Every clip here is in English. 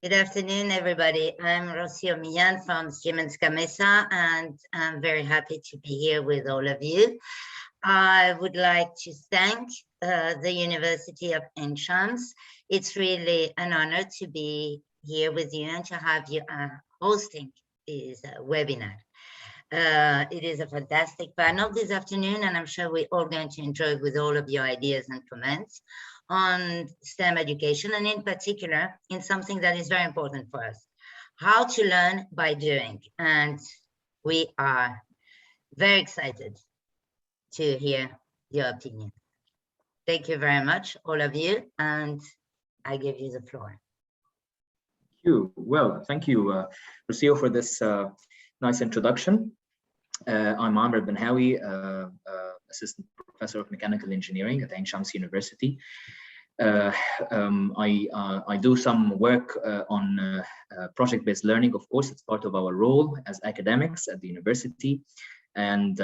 Good afternoon, everybody. I'm Rocio Millan from Siemens Gamesa, and I'm very happy to be here with all of you. I would like to thank the University of Ain Shams. It's really an honor to be here with you and to have you hosting this webinar. It is a fantastic panel this afternoon, and I'm sure we're all going to enjoy with all of your ideas and comments on STEM education, and in particular, in something that is very important for us, how to learn by doing. And we are very excited to hear your opinion. Thank you very much, all of you, and I give you the floor. Thank you. Well, thank you, Rocio, for this nice introduction. I'm Mohamed Ben-Hawi, Assistant Professor of Mechanical Engineering at Ain Shams University. I do some work on project-based learning. Of course, it's part of our role as academics at the university. And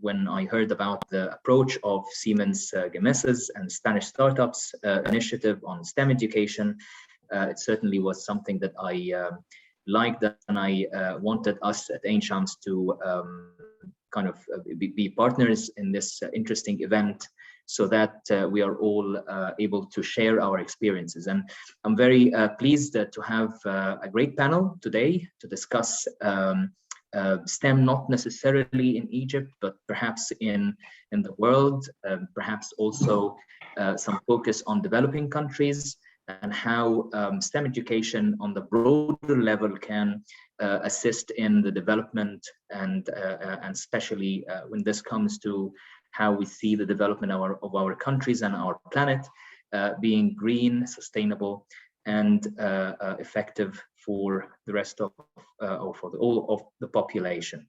when I heard about the approach of Siemens Gamesa's and Spanish startups initiative on STEM education, it certainly was something that I liked, and I wanted us at Ain Shams to kind of be partners in this interesting event, so that we are all able to share our experiences. And I'm very pleased to have a great panel today to discuss STEM, not necessarily in Egypt, but perhaps in the world, perhaps also some focus on developing countries, and how STEM education on the broader level can assist in the development, and especially when this comes to how we see the development of our countries and our planet being green, sustainable, and effective for the rest of, or for all of the population.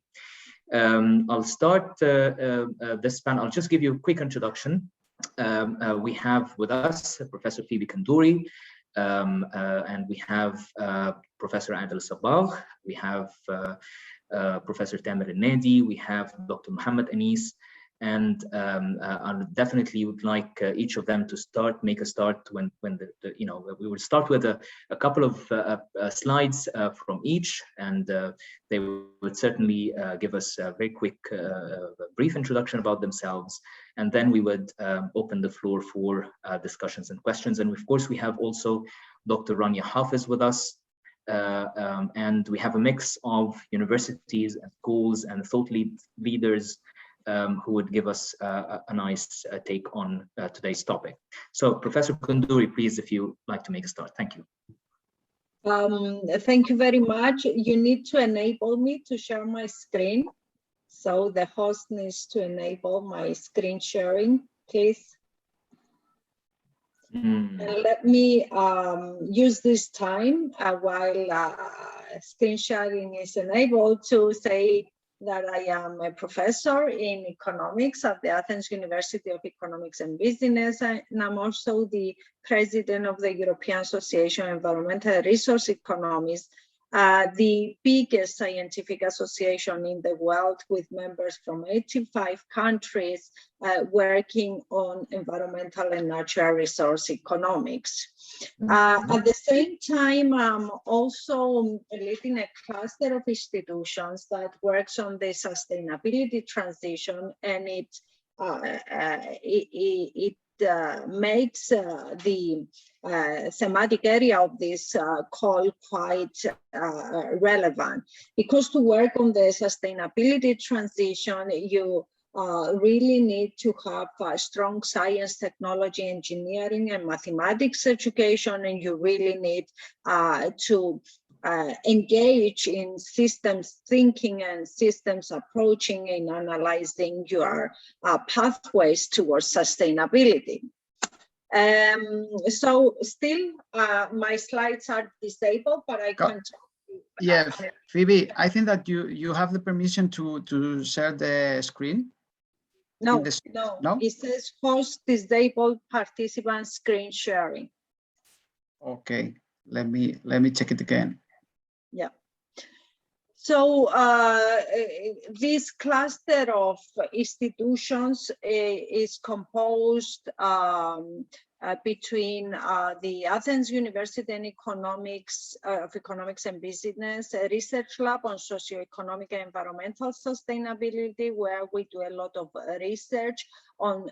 I'll start this panel. I'll just give you a quick introduction. We have with us Professor Phoebe Koundouri, and we have Professor Adel Sabor, we have Professor Tamer Elnady, we have Dr. Mohamed, and I definitely would like each of them to make a start when we will start with a couple of slides from each, and they would certainly give us a very quick brief introduction about themselves, and then we would open the floor for discussions and questions. And of course we have also Dr. Rania Hafez with us, and we have a mix of universities and schools and thought leaders who would give us a nice take on today's topic. So Professor Koundouri, please, if you like to make a start. Thank you. Thank you very much. You need to enable me to share my screen. So the host needs to enable my screen sharing, please. And let me use this time while screen sharing is enabled to say that I am a professor in economics at the Athens University of Economics and Business, and I'm also the president of the European Association of Environmental Resource Economists, the biggest scientific association in the world with members from 85 countries working on environmental and natural resource economics. At the same time, I'm also leading a cluster of institutions that works on the sustainability transition, and it makes the thematic area of this call quite relevant, because to work on the sustainability transition, you really need to have strong science, technology, engineering, and mathematics education, and you really need to engage in systems thinking and systems approaching in analyzing your pathways towards sustainability. So still my slides are disabled, but I can yeah, Phoebe, I think that you have the permission to share the screen. No, no, it says host disabled participant screen sharing. Okay, let me check it again. Yeah. So this cluster of institutions is composed between the Athens University and Economics and Business, a research lab on socioeconomic and environmental sustainability, where we do a lot of research on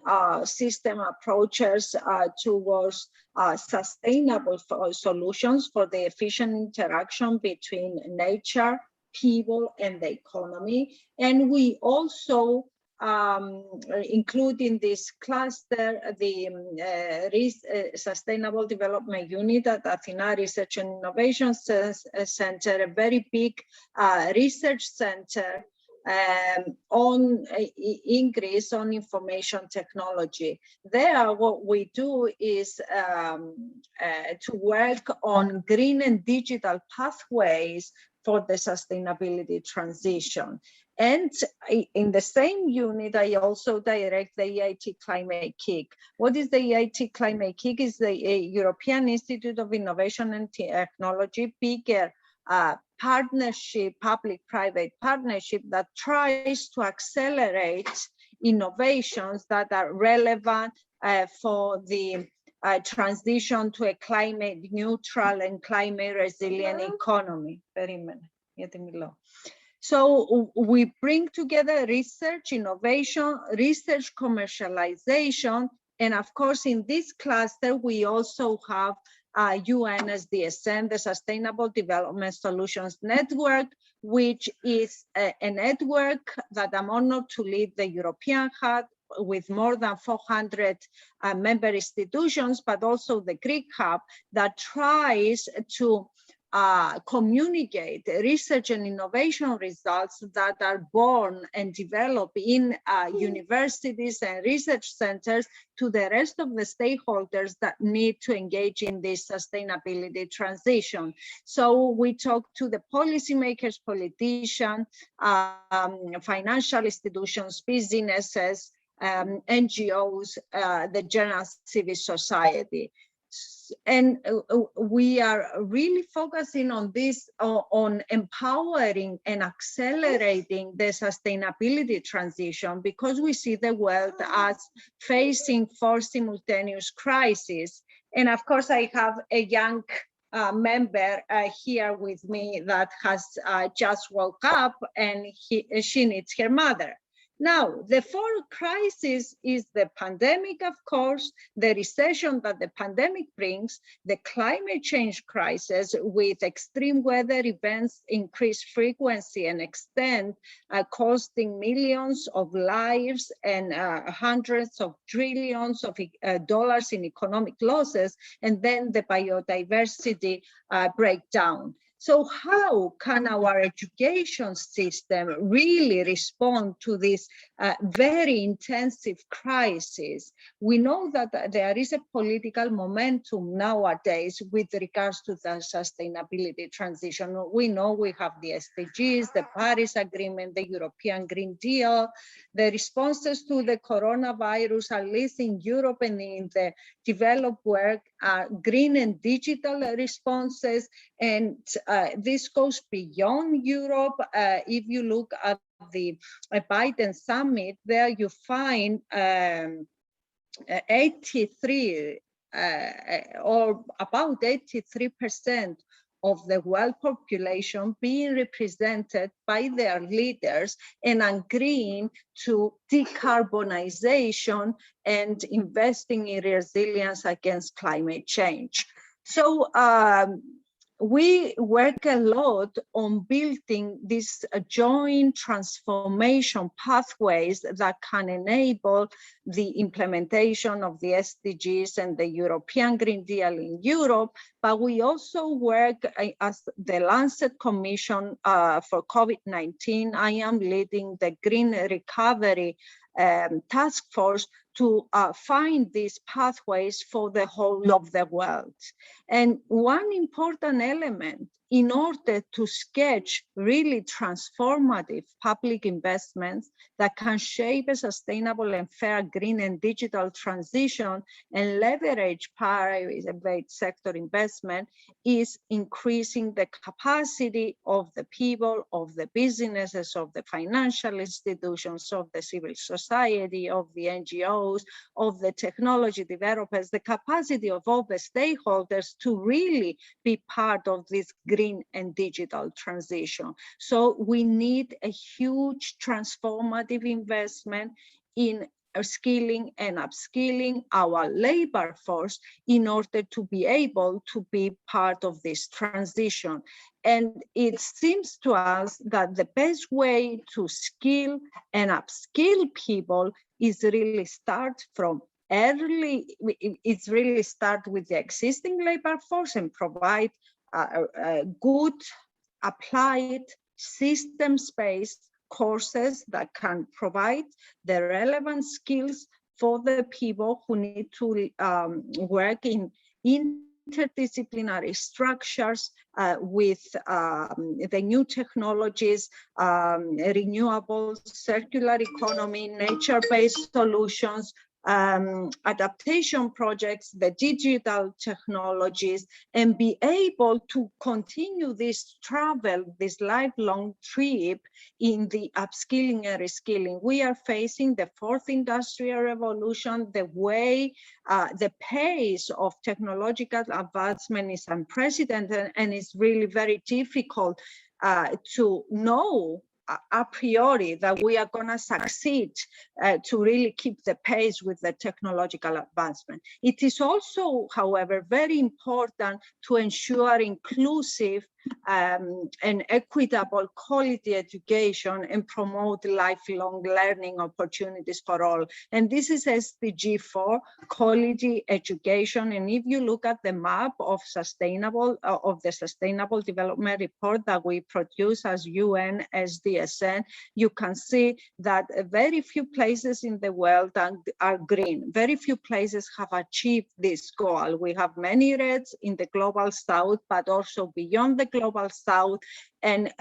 system approaches towards sustainable solutions for the efficient interaction between nature, people, and the economy. And we also include in this cluster the Sustainable Development Unit at Athena Research and Innovation Center, a very big research center in Greece on information technology. There, what we do is to work on green and digital pathways for the sustainability transition. And in the same unit, I also direct the EIT Climate Kick. What is the EIT Climate Kick? Is the European Institute of Innovation and Technology, bigger partnership, public-private partnership that tries to accelerate innovations that are relevant for the transition to a climate neutral and climate resilient economy. So we bring together research, innovation, research commercialization, and of course in this cluster we also have UN SDSN, the Sustainable Development Solutions Network, which is a network that I'm honored to lead the European Hub with more than 400 member institutions, but also the Greek Hub that tries to communicate research and innovation results that are born and developed in universities and research centers to the rest of the stakeholders that need to engage in this sustainability transition. So we talk to the policymakers, politicians, financial institutions, businesses, NGOs, the general civil society. And we are really focusing on this, on empowering and accelerating the sustainability transition, because we see the world as facing four simultaneous crises. And of course, I have a young member here with me that has just woke up, and she needs her mother. Now, the fourth crisis is the pandemic, of course, the recession that the pandemic brings, the climate change crisis with extreme weather events, increased frequency and extent, costing millions of lives and hundreds of trillions of dollars in economic losses, and then the biodiversity breakdown. So how can our education system really respond to this very intensive crisis? We know that there is a political momentum nowadays with regards to the sustainability transition. We know we have the SDGs, the Paris Agreement, the European Green Deal. The responses to the coronavirus, at least in Europe and in the developed world, are green and digital responses. And this goes beyond Europe. If you look at the Biden summit, there you find 83 or about 83% of the world population being represented by their leaders and agreeing to decarbonization and investing in resilience against climate change. So we work a lot on building these joint transformation pathways that can enable the implementation of the SDGs and the European Green Deal in Europe, but we also work as the Lancet Commission for COVID-19. I am leading the Green Recovery Task Force to find these pathways for the whole of the world. And one important element in order to sketch really transformative public investments that can shape a sustainable and fair green and digital transition and leverage private sector investment, is increasing the capacity of the people, of the businesses, of the financial institutions, of the civil society, of the NGOs, of the technology developers, the capacity of all the stakeholders to really be part of this green and digital transition. So we need a huge transformative investment in skilling and upskilling our labor force in order to be able to be part of this transition. And it seems to us that the best way to skill and upskill people is really start from early, it's really start with the existing labor force and provide good applied systems-based courses that can provide the relevant skills for the people who need to work in interdisciplinary structures with the new technologies, renewables, circular economy, nature-based solutions, adaptation projects, the digital technologies, and be able to continue this travel, this lifelong trip in the upskilling and reskilling. We are facing the fourth industrial revolution. The way, the pace of technological advancement is unprecedented, and it's really very difficult to know a priori that we are going to succeed to really keep the pace with the technological advancement. It is also, however, very important to ensure inclusive and equitable quality education and promote lifelong learning opportunities for all. And this is SDG 4, quality education. And if you look at the map of the Sustainable Development Report that we produce as UN SDSN, you can see that very few places in the world are green. Very few places have achieved this goal. We have many reds in the global south, but also beyond the global south, and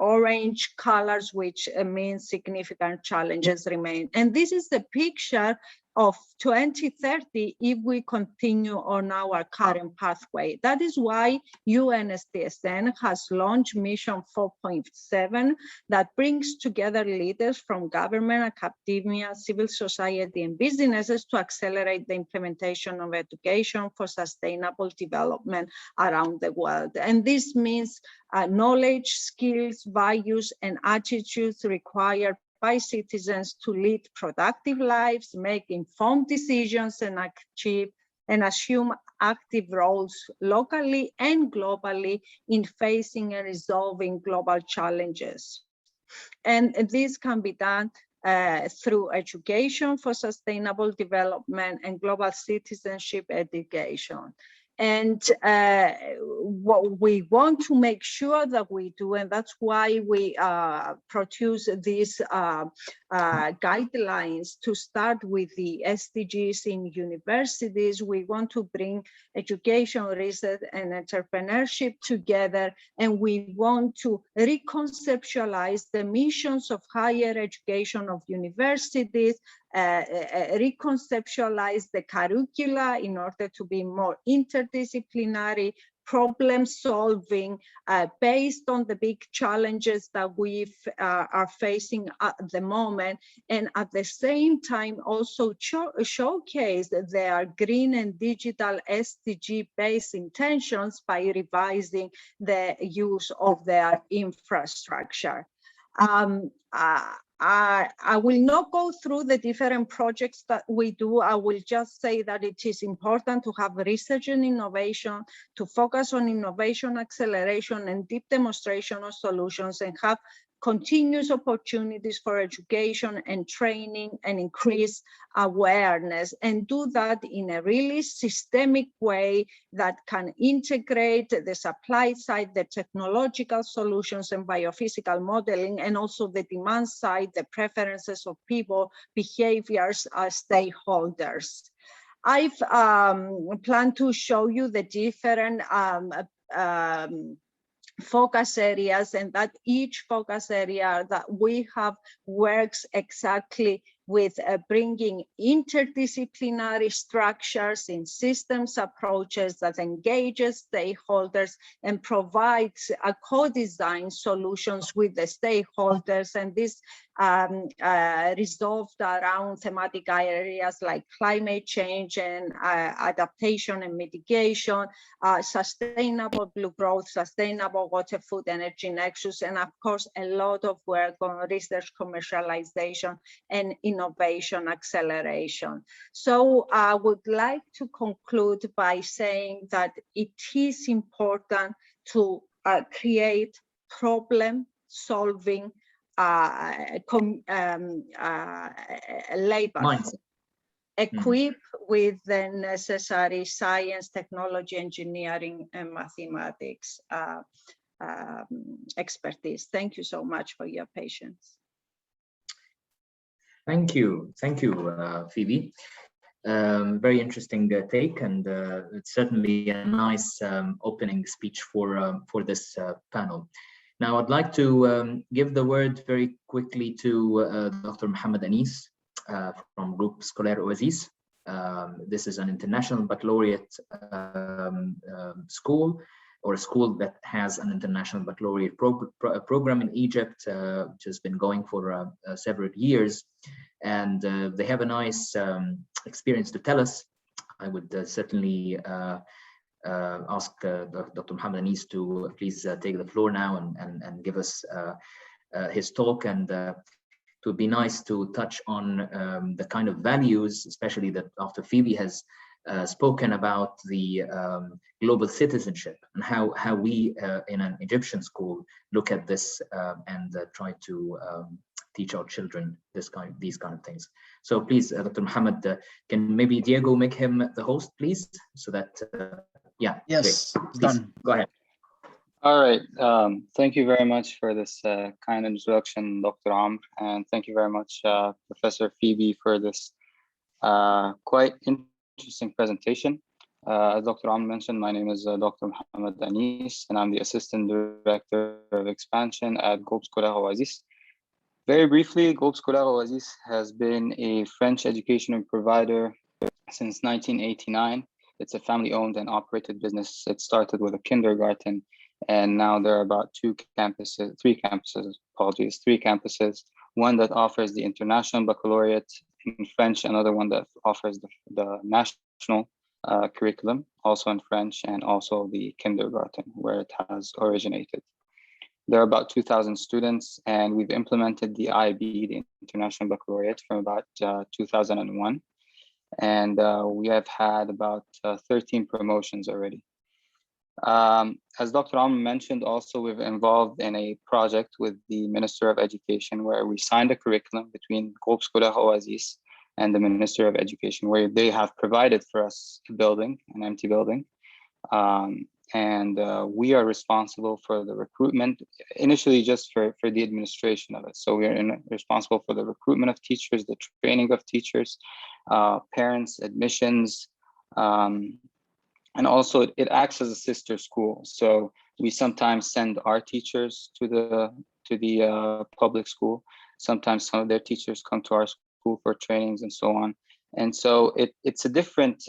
orange colors, which means significant challenges remain. And this is the picture of 2030 if we continue on our current pathway. That is why UNSDSN has launched Mission 4.7 that brings together leaders from government, academia, civil society, and businesses to accelerate the implementation of education for sustainable development around the world. And this means knowledge, skills, values, and attitudes required by citizens to lead productive lives, make informed decisions, and achieve and assume active roles locally and globally in facing and resolving global challenges. And this can be done through education for sustainable development and global citizenship education. And what we want to make sure that we do, and that's why we produce these guidelines to start with the SDGs in universities. We want to bring education, research, and entrepreneurship together, and we want to reconceptualize the missions of higher education of universities, reconceptualize the curricula in order to be more interdisciplinary, problem solving based on the big challenges that we are facing at the moment, and at the same time also showcase their green and digital SDG based intentions by revising the use of their infrastructure. I will not go through the different projects that we do. I will just say that it is important to have research and innovation, to focus on innovation acceleration and deep demonstration of solutions, and have continuous opportunities for education and training and increase awareness, and do that in a really systemic way that can integrate the supply side, the technological solutions and biophysical modeling, and also the demand side, the preferences of people, behaviors as stakeholders. I've planned to show you the different focus areas, and that each focus area that we have works exactly with bringing interdisciplinary structures in systems approaches that engages stakeholders and provides a co-design solutions with the stakeholders. And this resolved around thematic areas like climate change and adaptation and mitigation, sustainable blue growth, sustainable water, food, energy nexus, and of course, a lot of work on research commercialization and innovation acceleration. So I would like to conclude by saying that it is important to create problem-solving labor mindset, equipped with the necessary science, technology, engineering, and mathematics expertise. Thank you so much for your patience. Thank you, Phoebe. Very interesting take, and it's certainly a nice opening speech for this panel. Now, I'd like to give the word very quickly to Dr. Mohamed Anis from Groupe Scolaire Oasis. This is an international baccalaureate school, or a school that has an international baccalaureate program in Egypt, which has been going for several years. And they have a nice experience to tell us. I would certainly ask Dr. Mohamed Anis to please take the floor now and give us his talk. And it would be nice to touch on the kind of values, especially that after Phoebe has spoken about the global citizenship and how we in an Egyptian school look at this and try to teach our children these kind of things. So please, Dr. Mohamed, can maybe Diego make him the host, please, so that yeah. Yes, please, done. go ahead. All right. Thank you very much for this kind introduction, Dr. Amr, and thank you very much, Professor Phoebe, for this quite interesting presentation. As Dr. Amr mentioned, my name is Dr. Mohamed Anis, and I'm the Assistant Director of Expansion at Groupe Scolaire Oasis. Very briefly, Groupe Scolaire Oasis has been a French education provider since 1989. It's a family-owned and operated business. It started with a kindergarten, and now there are about three campuses, one that offers the International Baccalaureate in French, another one that offers the national curriculum, also in French, and also the kindergarten, where it has originated. There are about 2,000 students, and we've implemented the IB, the International Baccalaureate, from about 2001. And we have had about 13 promotions already. As Dr. Amr mentioned, also we've involved in a project with the Minister of Education where we signed a curriculum between Groupe Scolaire Oasis and the Minister of Education, where they have provided for us a building, an empty building. And we are responsible for the recruitment, initially just for the administration of it. So we are responsible for the recruitment of teachers, the training of teachers, parents, admissions, and also it acts as a sister school. So we sometimes send our teachers to the public school. Sometimes some of their teachers come to our school for trainings and so on. And so it's a different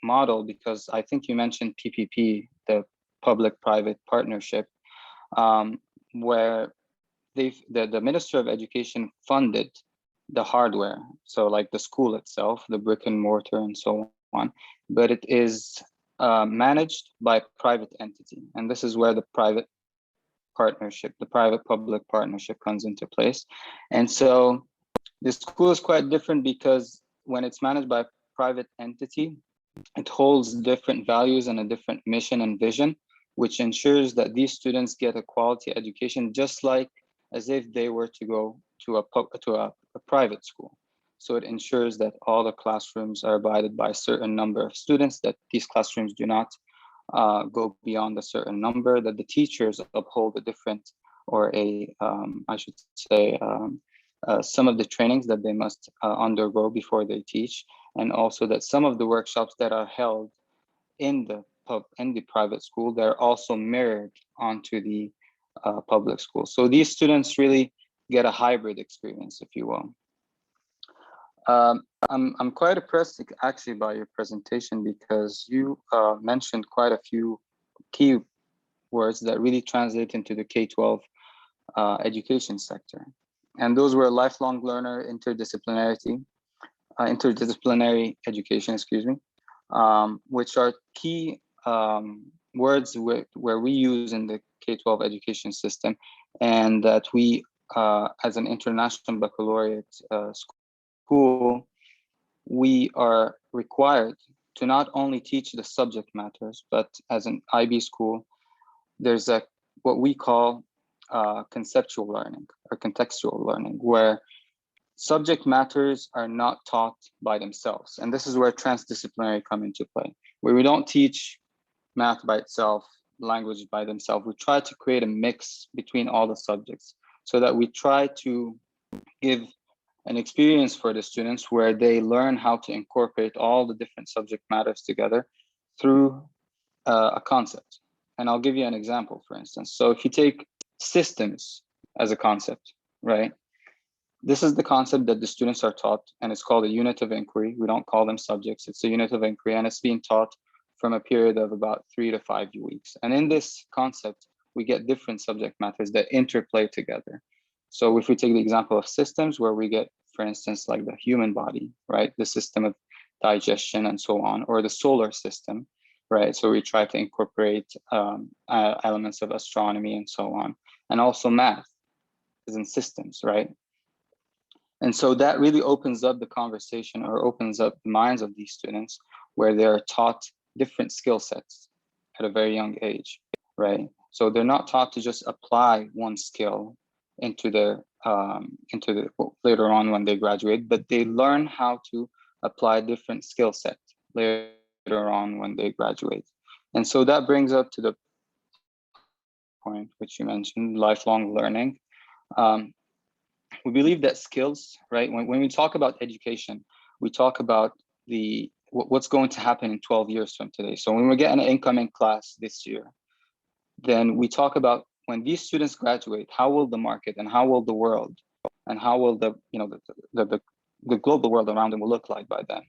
model, because I think you mentioned PPP, the public-private partnership, where the Minister of Education funded the hardware, so like the school itself, the brick and mortar and so on, but it is managed by a private entity. And this is where the private partnership, the private-public partnership comes into place. And so the school is quite different, because when it's managed by a private entity, it holds different values and a different mission and vision, which ensures that these students get a quality education, just like as if they were to go to a private school. So it ensures that all the classrooms are abided by a certain number of students, that these classrooms do not go beyond a certain number, that the teachers uphold a different, or I should say, some of the trainings that they must undergo before they teach, and also that some of the workshops that are held in the private school, they're also mirrored onto the public school. So these students really get a hybrid experience, if you will. I'm quite impressed actually by your presentation, because you mentioned quite a few key words that really translate into the K-12 education sector. And those were lifelong learner, interdisciplinary education, excuse me, which are key words where we use in the K-12 education system, and that we, as an international baccalaureate school, we are required to not only teach the subject matters, but as an IB school, there's what we call conceptual learning or contextual learning, where subject matters are not taught by themselves. And this is where transdisciplinary come into play, where we don't teach math by itself, language by themselves. We try to create a mix between all the subjects, so that we try to give an experience for the students where they learn how to incorporate all the different subject matters together through a concept. And I'll give you an example, for instance. So if you take systems as a concept, right? This is the concept that the students are taught, and it's called a unit of inquiry. We don't call them subjects. It's a unit of inquiry, and it's being taught from a period of about 3 to 5 weeks. And in this concept, we get different subject matters that interplay together. So if we take the example of systems, where we get, for instance, like the human body, right? The system of digestion and so on, or the solar system, right? So we try to incorporate elements of astronomy and so on. And also math is in systems, right? And so that really opens up the conversation, or opens up the minds of these students, where they're taught different skill sets at a very young age, right? So they're not taught to just apply one skill into the later on when they graduate, but they learn how to apply different skill sets later on when they graduate. And so that brings up to the point which you mentioned, lifelong learning. We believe that skills, right? When we talk about education, we talk about what's going to happen in 12 years from today. So when we get an incoming class this year, then we talk about when these students graduate, how will the market and how will the world and how will the global world around them will look like by then.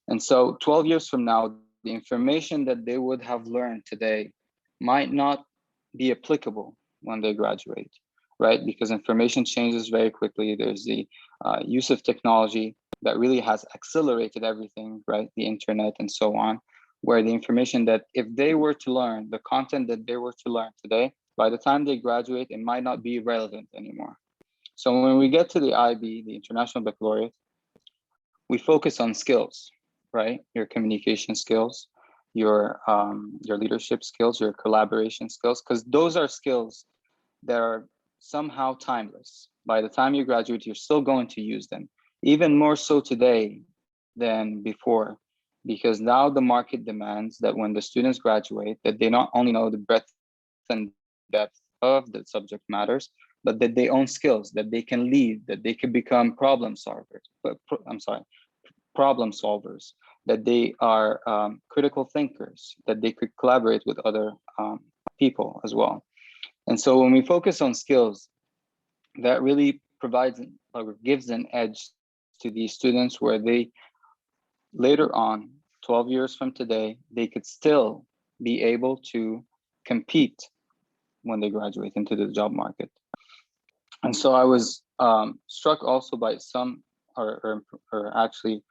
And so 12 years from now, the information that they would have learned today might not be applicable when they graduate, right? Because information changes very quickly. There's the use of technology that really has accelerated everything, right? The internet and so on, where the information that if they were to learn, the content that they were to learn today, by the time they graduate, it might not be relevant anymore. So when we get to the IB, the International Baccalaureate, we focus on skills, right? Your communication skills, your leadership skills, your collaboration skills, because those are skills that are somehow timeless. By the time you graduate, you're still going to use them, even more so today than before, because now the market demands that when the students graduate, that they not only know the breadth and depth of the subject matters, but that they own skills, that they can lead, that they can become problem solvers, that they are critical thinkers, that they could collaborate with other people as well. And so when we focus on skills, that really provides or gives an edge to these students, where they later on, 12 years from today, they could still be able to compete when they graduate into the job market. And so I was struck also by some, or actually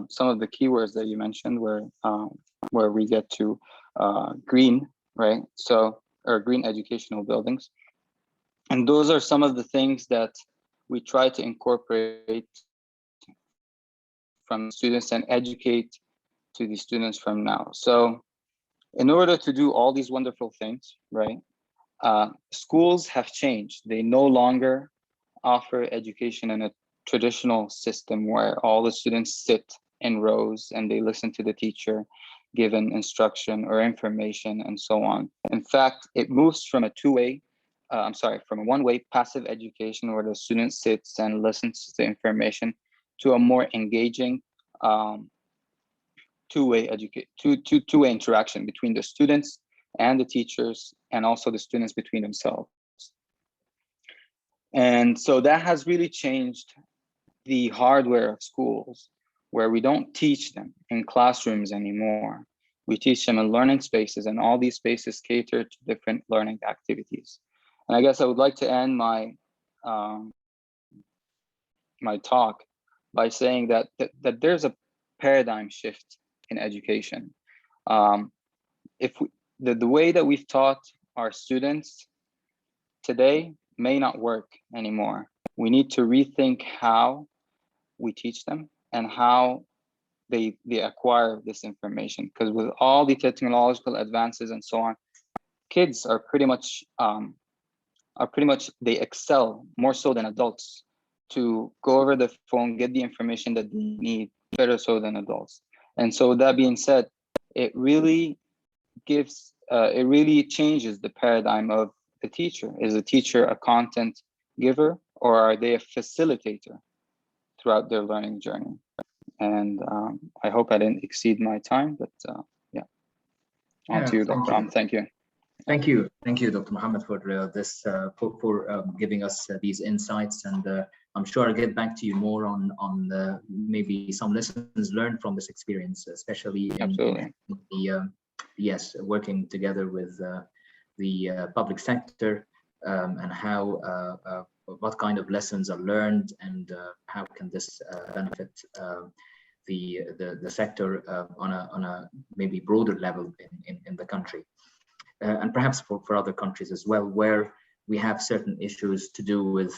some of the keywords that you mentioned, where we get to green, right? So, or green educational buildings. And those are some of the things that we try to incorporate from students and educate to the students from now. So in order to do all these wonderful things, right, schools have changed. They no longer offer education in a traditional system where all the students sit in rows and they listen to the teacher given instruction or information and so on. In fact, it moves from a from a one-way passive education where the student sits and listens to the information to a more engaging two-way interaction between the students and the teachers, and also the students between themselves. And so that has really changed the hardware of schools, where we don't teach them in classrooms anymore. We teach them in learning spaces, and all these spaces cater to different learning activities. And I guess I would like to end my my talk by saying that there's a paradigm shift in education. The way that we've taught our students today may not work anymore. We need to rethink how we teach them and how they acquire this information, because with all the technological advances and so on, kids are pretty much they excel more so than adults to go over the phone, get the information that they need better so than adults. And so that being said, it really changes the paradigm of the teacher. Is the teacher a content giver, or are they a facilitator throughout their learning journey? And I hope I didn't exceed my time, but yeah. On to you, Dr. Am. Thank you. Thank you, Dr. Mohamed, for this for giving us these insights, and I'm sure I'll get back to you more on maybe some lessons learned from this experience, especially in the working together with the public sector, and how what kind of lessons are learned, and how can this benefit the sector on a maybe broader level in the country. And perhaps for other countries as well, where we have certain issues to do with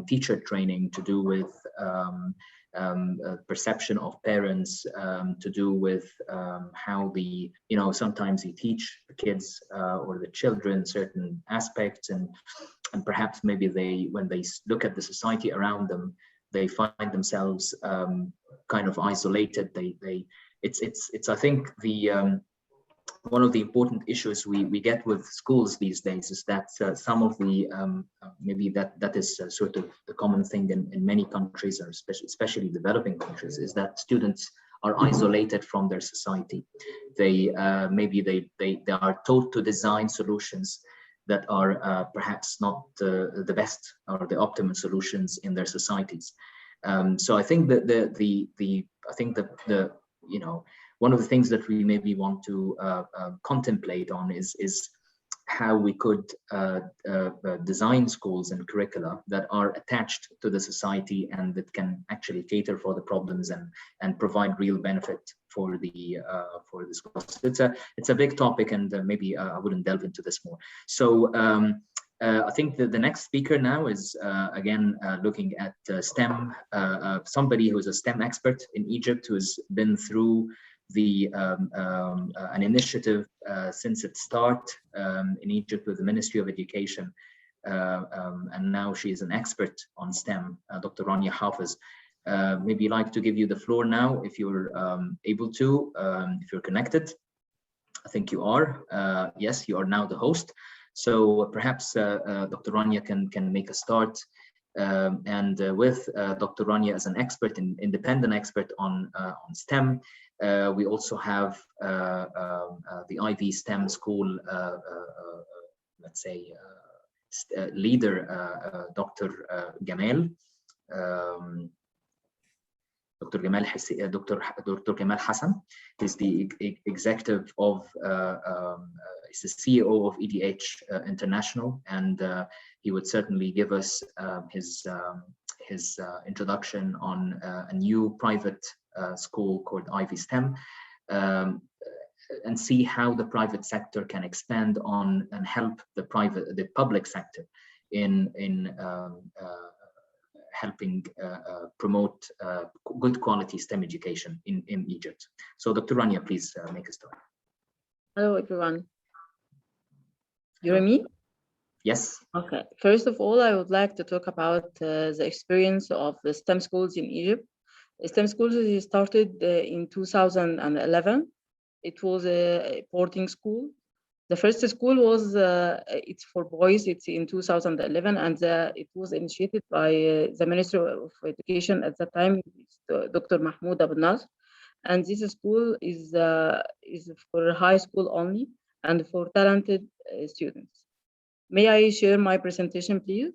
teacher training, to do with perception of parents, to do with how sometimes you teach the kids or the children certain aspects, and perhaps maybe when they look at the society around them, they find themselves kind of isolated. It's I think one of the important issues we get with schools these days is that some of the maybe that is sort of the common thing in many countries, or especially developing countries, is that students are isolated from their society. They are taught to design solutions that are perhaps not the best or the optimum solutions in their societies. So I think that one of the things that we maybe want to contemplate on is how we could design schools and curricula that are attached to the society and that can actually cater for the problems and provide real benefit for the schools. It's a big topic, and maybe I wouldn't delve into this more. So I think that the next speaker now is again looking at STEM, somebody who is a STEM expert in Egypt, who has been through an initiative since its start in Egypt with the Ministry of Education, and now she is an expert on STEM, Dr. Rania Hafez. Maybe like to give you the floor now, if you're able to, if you're connected. I think you are. Yes, you are now the host. So perhaps Dr. Rania can make a start. And with Dr. Rania as an expert, independent expert on STEM, we also have the Ivy STEM School, let's say, leader, Dr. Gamal. Dr. Gamal Hassan is the executive of, is the CEO of EDH International, and he would certainly give us his introduction on a new private school called Ivy STEM, and see how the private sector can expand on and help the public sector in helping promote good quality STEM education in Egypt. So Dr. Rania, please make a start. Hello, everyone. You hear me? Yes. Okay. First of all, I would like to talk about the experience of the STEM schools in Egypt. STEM schools started in 2011. It was a boarding school. The first school was, it's for boys, it's in 2011, and it was initiated by the Ministry of Education at the time, Dr. Mahmoud Abnaz. And this school is for high school only and for talented students. May I share my presentation, please?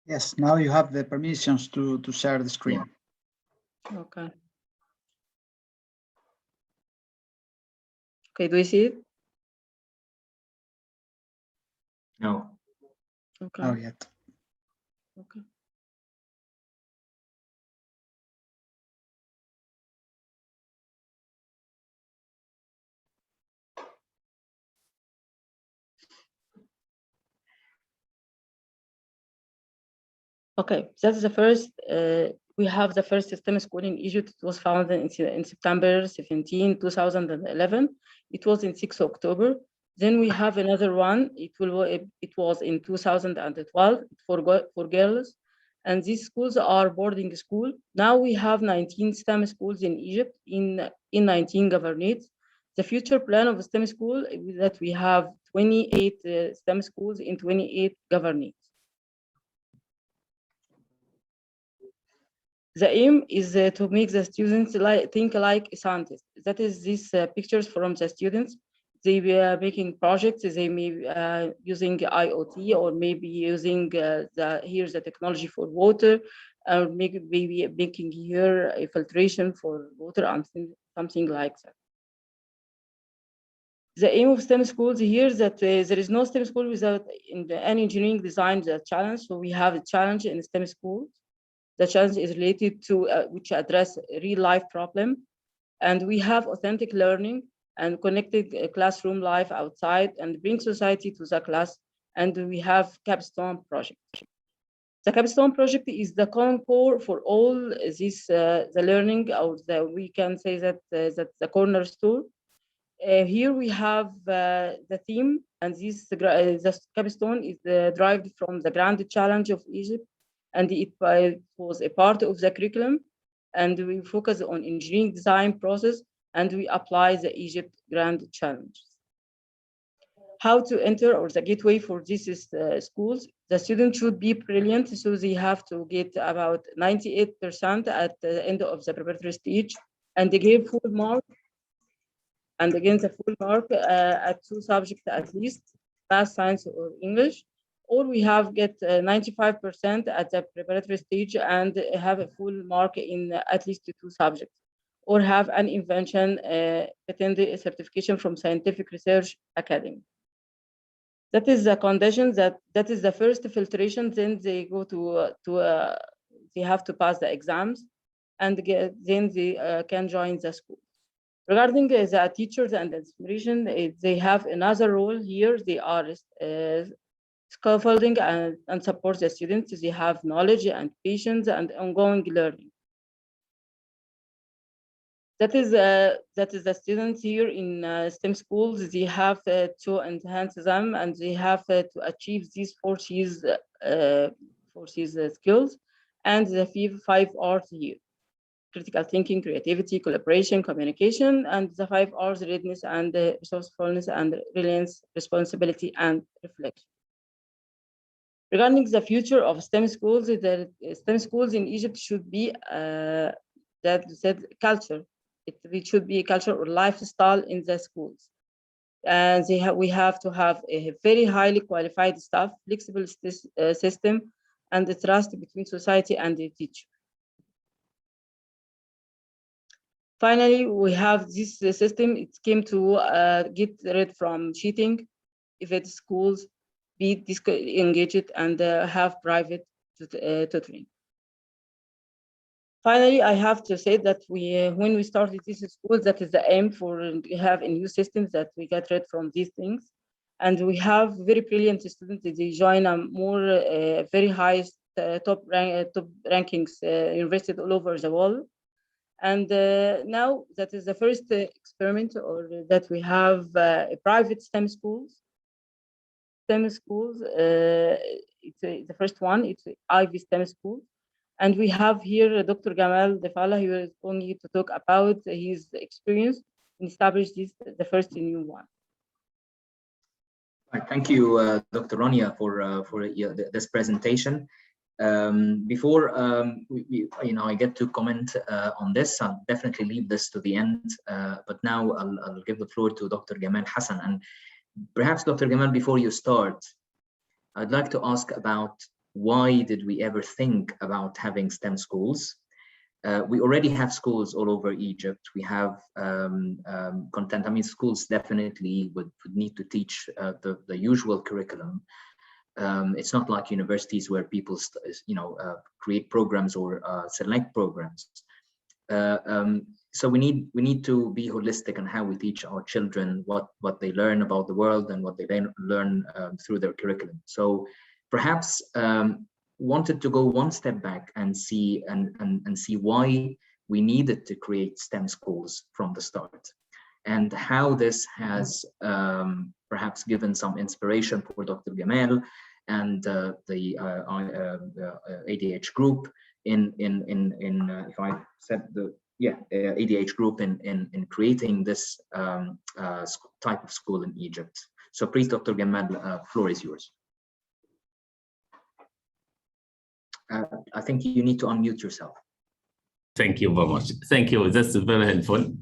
Yes, now you have the permissions to share the screen. Okay. Okay, do you see it? No. Okay. Not yet. Okay. Okay, that's the first. We have the first STEM school in Egypt. It was founded in September 17, 2011. It was in 6 October. Then we have another one. It was in 2012 for girls. And these schools are boarding school. Now we have 19 STEM schools in Egypt in 19 governorates. The future plan of STEM school is that we have 28 STEM schools in 28 governorates. The aim is to make the students think like a scientist. That is these pictures from the students. They were making projects. They may be using IoT or maybe using here's the technology for water, or maybe making here a filtration for water and something like that. The aim of STEM schools here is that there is no STEM school without any engineering design challenge. So we have a challenge in STEM schools. The challenge is related to which address real life problem. And we have authentic learning and connected classroom life outside and bring society to the class. And we have capstone project. The capstone project is the common core for all this, the learning, or we can say that the cornerstone. Here we have the theme, and the capstone is derived from the Grand Challenge of Egypt. And it was a part of the curriculum, and we focus on engineering design process, and we apply the Egypt Grand Challenge. How to enter, or the gateway for these schools? The student should be brilliant, so they have to get about 98% at the end of the preparatory stage, and they give full mark, and again the full mark at 2 subjects at least, math, science, or English. Or we have get 95% at the preparatory stage and have a full mark in at least 2 subjects, or have an invention, attend a certification from Scientific Research Academy. That is the condition, that is the first filtration. Then they go they have to pass the exams, and then they can join the school. Regarding the teachers and inspiration, they have another role here. They are scaffolding and support the students. They have knowledge and patience and ongoing learning. That is the students here in STEM schools. They have to enhance them, and they have to achieve these 4 C's skills, and the 5 R's here: critical thinking, creativity, collaboration, communication, and the 5 R's: readiness and resourcefulness and resilience, responsibility, and reflection. Regarding the future of STEM schools, the STEM schools in Egypt should be culture. It should be a culture or lifestyle in the schools. And we have to have a very highly qualified staff, flexible system, and the trust between society and the teacher. Finally, we have this system. It came to get rid from cheating, if schools be engaged and have private tutoring. Finally, I have to say that when we started this school, that is the aim for have a new system that we get rid from these things. And we have very brilliant students. They join more very high top rankings universities all over the world. And now that is the first experiment, or that we have private STEM schools. STEM schools, it's the first one, it's Ivy STEM School. And we have here Dr. Gamal Defala, who is going to talk about his experience in establishing the first new one. Thank you, Dr. Rania, for this presentation. Before I get to comment on this, I'll definitely leave this to the end. But now I'll give the floor to Dr. Gamal Hassan. And perhaps, Dr. Gamal, before you start, I'd like to ask about why did we ever think about having STEM schools? We already have schools all over Egypt. We have content. I mean, schools definitely would need to teach the usual curriculum. It's not like universities where people, create programs or select programs. So we need to be holistic on how we teach our children what they learn about the world and what they learn through their curriculum. So perhaps wanted to go one step back and see why we needed to create STEM schools from the start, and how this has perhaps given some inspiration for Dr. Gamal and the ADH group in if I said ADH group in creating this type of school in Egypt. So please, Dr. Gamal, floor is yours. I think you need to unmute yourself. Thank you very much. Thank you. That's very helpful.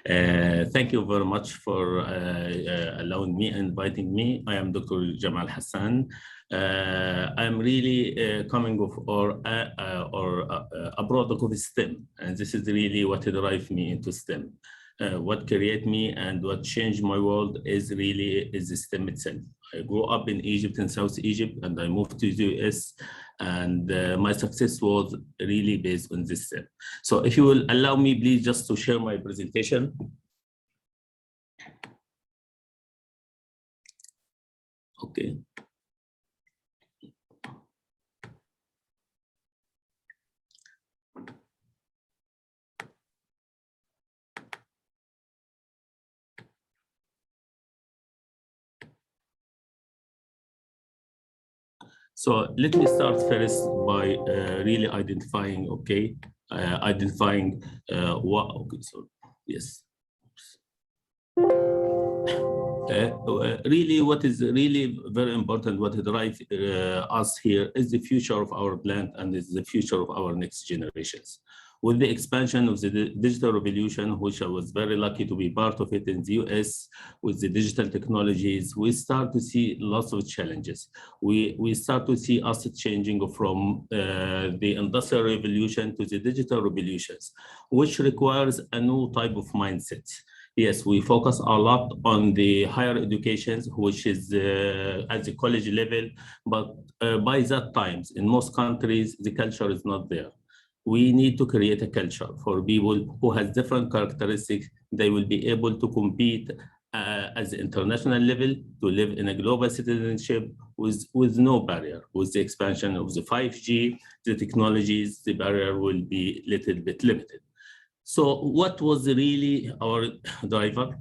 Thank you very much for allowing me and inviting me. I am Dr. Gamal Hassan. I'm really coming of a product of STEM, and this is really what drives me into STEM. What created me and what changed my world is the STEM itself. I grew up in Egypt, in South Egypt, and I moved to the US, and my success was really based on this STEM. So if you will allow me, please, just to share my presentation. Okay. So let me start first by really identifying, really what is really very important, what drives us here is the future of our planet and is the future of our next generations. With the expansion of the digital revolution, which I was very lucky to be part of it in the US, with the digital technologies, we start to see lots of challenges. We start to see us changing from the industrial revolution to the digital revolutions, which requires a new type of mindset. Yes, we focus a lot on the higher education, which is at the college level, but by that time, in most countries, the culture is not there. We need to create a culture for people who has different characteristics. They will be able to compete at the international level, to live in a global citizenship with no barrier. With the expansion of the 5G, the technologies, the barrier will be a little bit limited. So what was really our driver?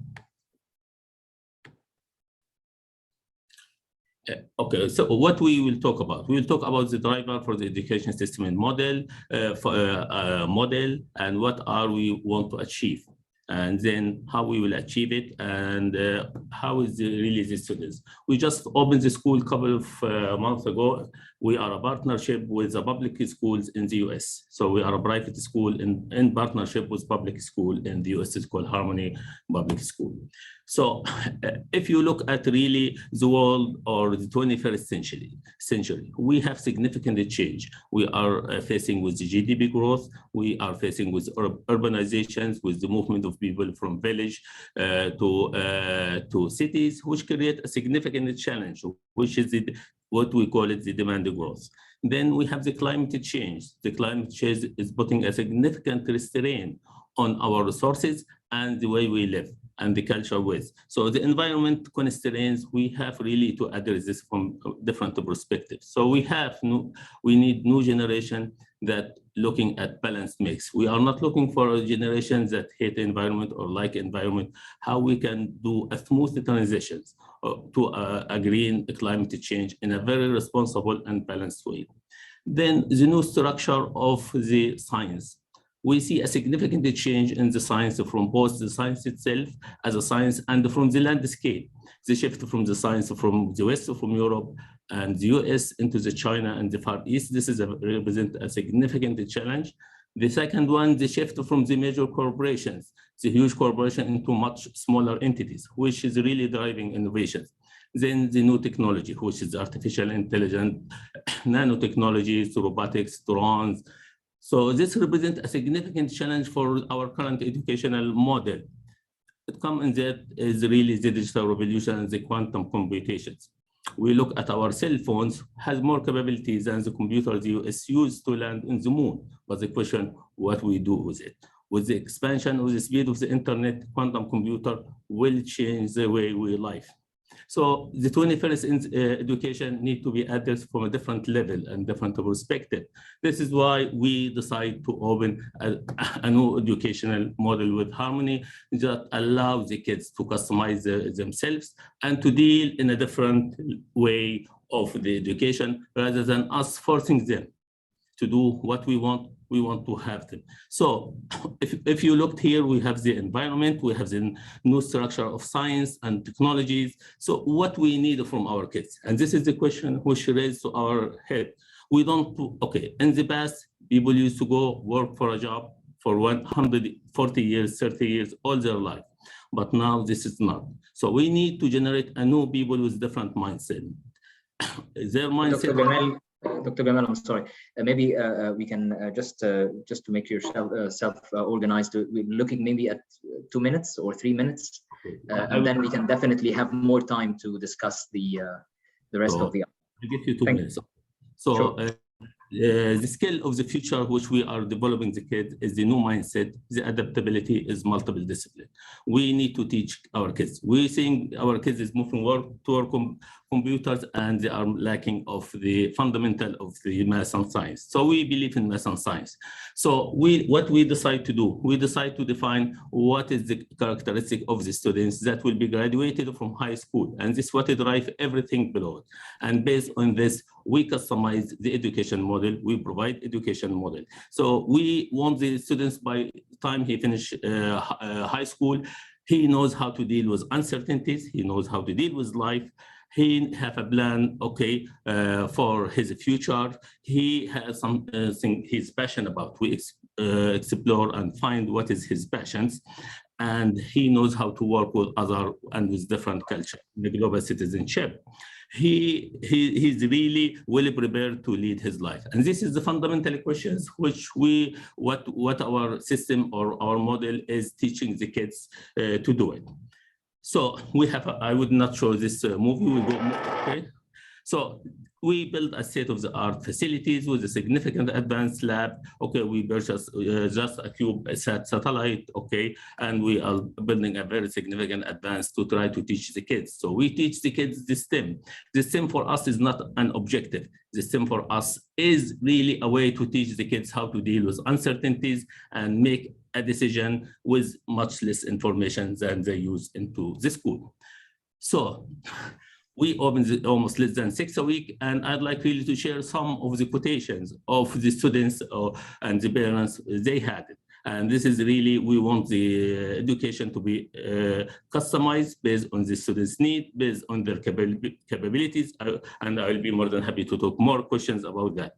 Okay, so what we will talk about? We will talk about the driver for the education system and model, and what are we want to achieve, and then how we will achieve it, and how is really the students. We just opened the school a couple of months ago. We are a partnership with the public schools in the US. So we are a private school in partnership with public school in the US. It's called Harmony Public School. So if you look at really the world or the 21st century, we have significant change. We are facing with the GDP growth. We are facing with urbanizations, with the movement of people from village to cities, which create a significant challenge, which is what we call it the demand growth. Then we have the climate change. The climate change is putting a significant restraint on our resources and the way we live and the culture with. So the environment constraints, we have really to address this from different perspectives. So we need new generation that looking at balanced mix. We are not looking for a generation that hate the environment or like environment, how we can do a smooth transitions to a green climate change in a very responsible and balanced way. Then the new structure of the science. We see a significant change in the science from both the science itself as a science and from the landscape. The shift from the science from the West, from Europe, and the US into the China and the Far East. This is represent a significant challenge. The second one, the shift from the major corporations, the huge corporation, into much smaller entities, which is really driving innovations. Then the new technology, which is artificial intelligence, nanotechnologies, robotics, drones. So this represents a significant challenge for our current educational model. It comes in that is really the digital revolution and the quantum computations. We look at our cell phones, has more capabilities than the computers the US used to land in the moon. But the question, what we do with it? With the expansion of the speed of the internet, quantum computer will change the way we live. So the 21st education need to be addressed from a different level and different perspective. This is why we decide to open a new educational model with Harmony that allows the kids to customize themselves and to deal in a different way of the education rather than us forcing them to do what we want to have them. So if you looked here, we have the environment, we have the new structure of science and technologies. So what we need from our kids, and this is the question which raised to our head. We don't, okay, in the past, people used to go work for a job for 140 years, 30 years, all their life. But now this is not. So we need to generate a new people with different mindset. Their mindset. Dr. Gamal, I'm sorry. Maybe we can just to make yourself self-organized. We're looking maybe at 2 minutes or 3 minutes, and then we can definitely have more time to discuss the rest of the. I'll give you 2 minutes. So. Sure. The skill of the future, which we are developing the kids, is the new mindset. The adaptability is multiple discipline. We need to teach our kids. We think our kids is moving toward computers and they are lacking of the fundamental of the math and science. So we believe in math and science. So what we decide to do, we decide to define what is the characteristic of the students that will be graduated from high school. And this is what drives everything below it. And based on this, we customize the education model, we provide education model. So we want the students by the time he finish high school, he knows how to deal with uncertainties, he knows how to deal with life, he have a plan, okay, for his future, he has something he's passionate about. We explore and find what is his passions, and he knows how to work with other and with different culture, the global citizenship. He's really well prepared to lead his life. And this is the fundamental questions which what our system or our model is teaching the kids to do it. So we have, I would not show this movie, we go, okay. So we build a state-of-the-art facilities with a significant advanced lab. Okay, we purchased just a CubeSat satellite, okay, and we are building a very significant advance to try to teach the kids. So we teach the kids the STEM. The STEM for us is not an objective. The STEM for us is really a way to teach the kids how to deal with uncertainties and make a decision with much less information than they use into the school. So we open almost less than 6 a week, and I'd like really to share some of the quotations of the students and the parents they had it. And this is really, we want the education to be customized based on the students' need, based on their capabilities, and I'll be more than happy to talk more questions about that.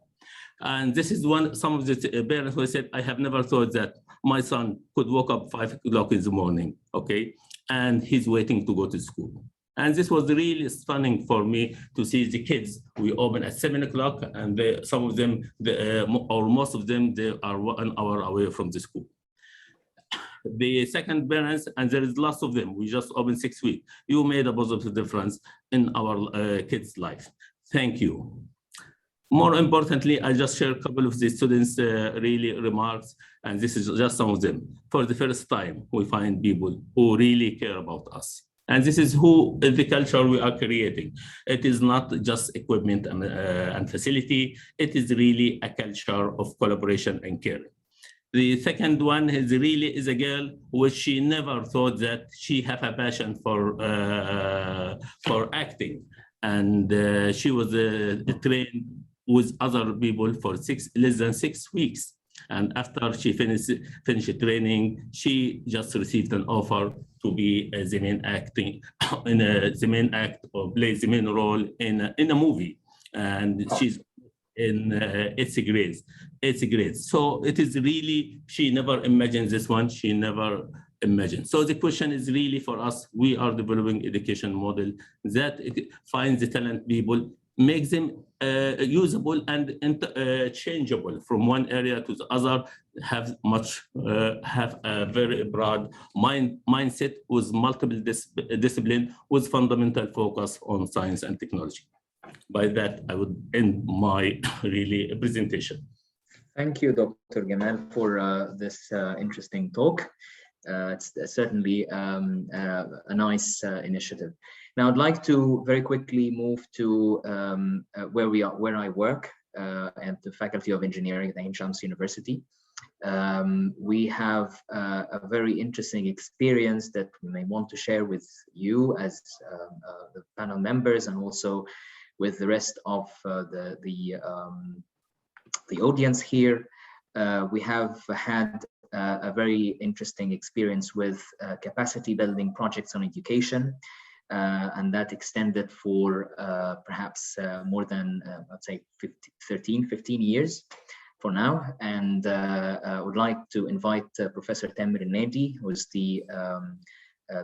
And this is some of the parents who said, I have never thought that my son could wake up 5 o'clock in the morning, okay? And he's waiting to go to school. And this was really stunning for me to see the kids. We open at 7 o'clock, and some of them, or most of them, they are 1 hour away from the school. The second parents, and there is lots of them, we just opened 6 weeks. You made a positive difference in our kids' life. Thank you. More importantly, I just share a couple of the students' really remarks, and this is just some of them. For the first time, we find people who really care about us. And this is the culture we are creating. It is not just equipment and facility. It is really a culture of collaboration and care. The second one is a girl which she never thought that she have a passion for acting. And she was trained with other people for less than 6 weeks. And after she finished training, she just received an offer to be the main act or play the main role in a movie. and she's in 8th grade. So it is really, she never imagined this one. She never imagined. So the question is really for us, we are developing education model that finds the talent people, makes them usable and changeable from one area to the other, have a very broad mindset with multiple discipline with fundamental focus on science and technology. By that, I would end my really presentation. Thank you, Dr. Gamal, for this interesting talk. It's certainly a nice initiative. Now, I'd like to very quickly move to where I work at the Faculty of Engineering at Ain Shams University. We have a very interesting experience that we may want to share with you as the panel members, and also with the rest of the audience here. We have had a very interesting experience with capacity building projects on education, and that extended for perhaps more than, let's say, 15 years for now. And I would like to invite Professor Tamer Elnady, who is the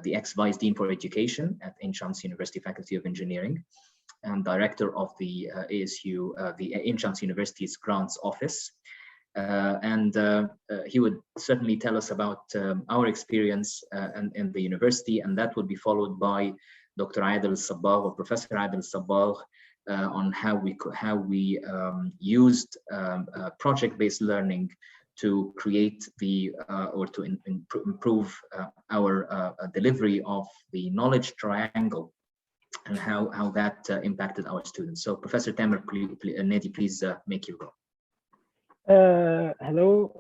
ex-Vice Dean for Education at Ain Shams University Faculty of Engineering, and Director of the ASU, the Ain Shams University's Grants Office. He would certainly tell us about our experience in the university, and that would be followed by Dr. Adel Sabor, or Professor Adel Sabor, on how we used project-based learning to create the or to improve our delivery of the knowledge triangle, and how that impacted our students. So, Professor Tamer Elnady, please make your go. Hello,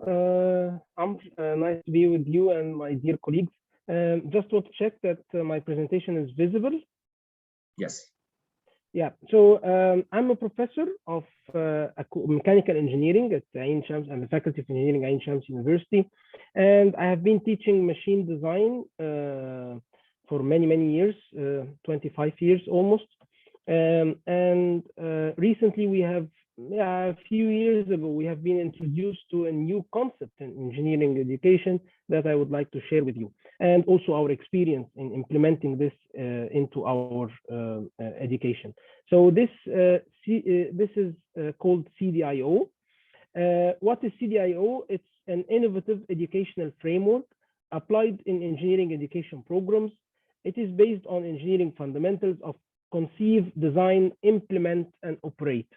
nice to be with you and my dear colleagues. Just want to check that my presentation is visible. Yes. Yeah, so I'm a professor of mechanical engineering at Ain Shams and the Faculty of Engineering at Ain Shams University, and I have been teaching machine design for many years, 25 years almost. Recently we have, a few years ago, we have been introduced to a new concept in engineering education that I would like to share with you, and also our experience in implementing this into our education. So this is called CDIO. What is CDIO? It's an innovative educational framework applied in engineering education programs. It is based on engineering fundamentals of conceive, design, implement, and operate.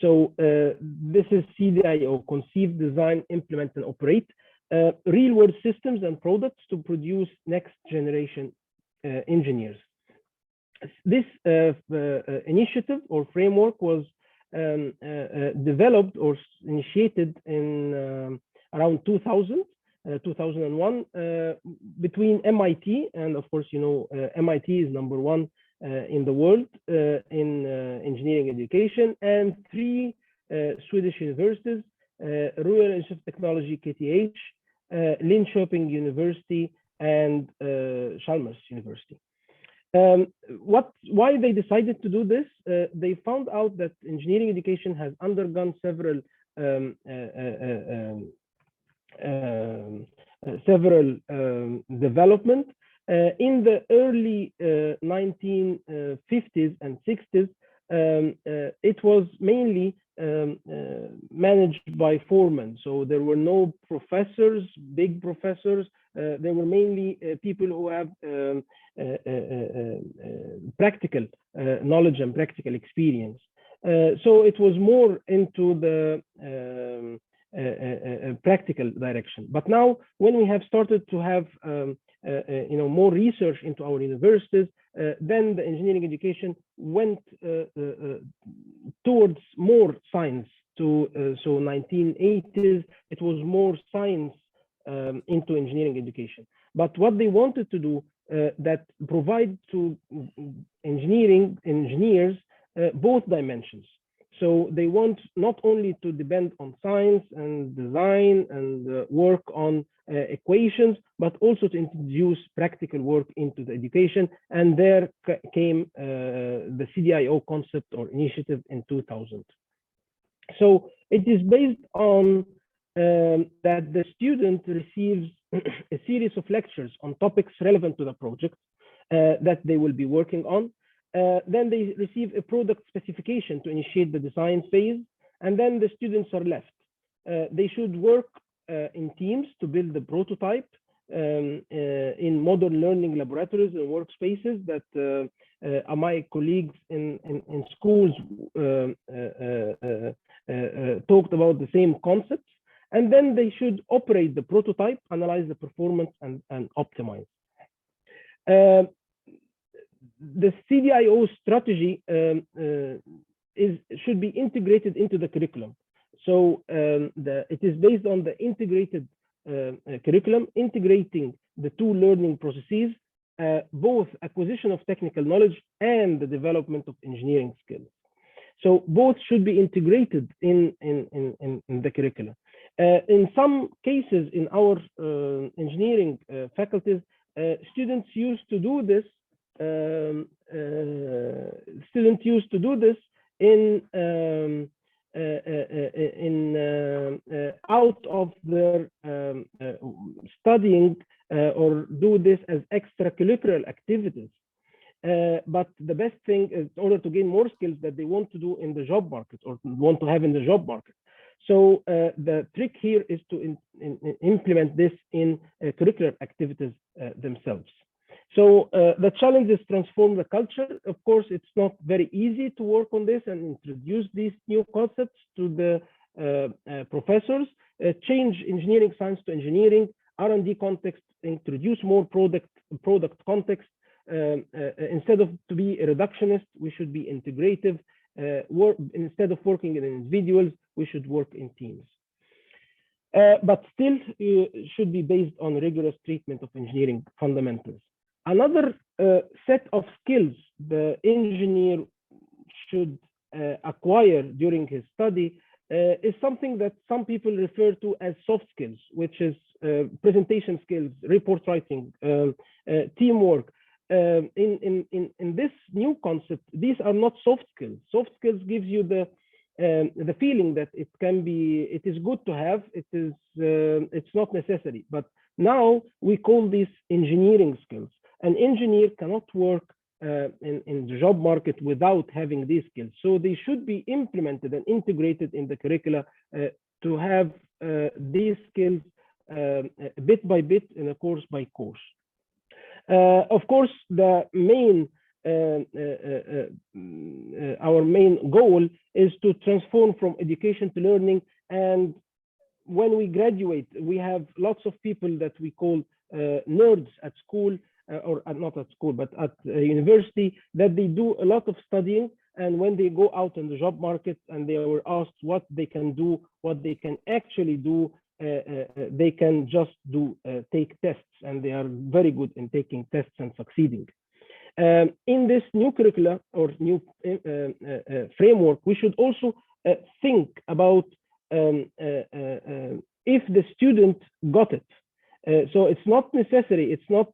So this is CDIO, conceive, design, implement, and operate real-world systems and products to produce next generation engineers. This initiative or framework was developed or initiated in around 2001 between MIT, and of course, you know, MIT is #1 in the world in engineering education, and 3 Swedish universities, Royal Institute of Technology, KTH, Linköping University, and Chalmers University. Why they decided to do this? They found out that engineering education has undergone several development. In the early 1950s and 60s, it was mainly managed by foremen. So there were no professors, big professors. There were mainly people who have practical knowledge and practical experience. So it was more into the practical direction. But now, when we have started to have more research into our universities, then the engineering education went towards more science. So 1980s, it was more science into engineering education. But what they wanted to do, that provide to engineers both dimensions. So they want not only to depend on science and design and work on equations, but also to introduce practical work into the education. And there came the CDIO concept or initiative in 2000. So it is based on that the student receives a series of lectures on topics relevant to the project that they will be working on. Then they receive a product specification to initiate the design phase, and then the students are left. They should work in teams to build the prototype in modern learning laboratories and workspaces that my colleagues in schools talked about the same concepts. And then they should operate the prototype, analyze the performance, and optimize. The CDIO strategy should be integrated into the curriculum. So it is based on the integrated curriculum, integrating the two learning processes, both acquisition of technical knowledge and the development of engineering skills. So both should be integrated in the curriculum. In some cases in our engineering faculties, students used to do this. Out of their studying or do this as extracurricular activities. But the best thing is in order to gain more skills that they want to do in the job market or want to have in the job market. So the trick here is to implement this in curricular activities themselves. So the challenge is transform the culture. Of course, it's not very easy to work on this and introduce these new concepts to the professors, change engineering science to engineering, R&D context, introduce more product context. Instead of to be a reductionist, we should be integrative. Instead of working in individuals, we should work in teams. But still should be based on rigorous treatment of engineering fundamentals. Another set of skills the engineer should acquire during his study is something that some people refer to as soft skills, which is presentation skills, report writing, teamwork. In this new concept, these are not soft skills. Soft skills gives you the feeling that it is good to have. It's not necessary. But now we call these engineering skills. An engineer cannot work in the job market without having these skills. So they should be implemented and integrated in the curricula to have these skills bit by bit in a course by course. Of course, the our main goal is to transform from education to learning. And when we graduate, we have lots of people that we call nerds at school, or not at school, but at university, that they do a lot of studying. And when they go out in the job market and they were asked what they can do, what they can actually do, they can just take tests, and they are very good in taking tests and succeeding. In this new curricula or new framework, we should also think about if the student got it. So it's not necessary, it's not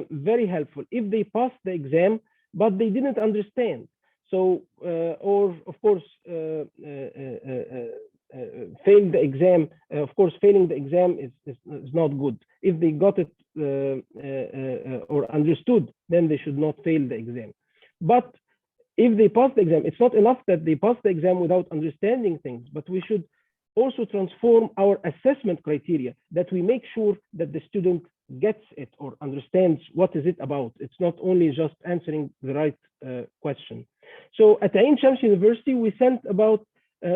very helpful if they pass the exam, but they didn't understand. So, or of course, fail the exam. Of course, failing the exam is not good. If they got it or understood, then they should not fail the exam. But if they pass the exam, it's not enough that they pass the exam without understanding things, but we should also transform our assessment criteria, that we make sure that the student gets it or understands what is it about. It's not only just answering the right question. So at Ain Shams University, we sent about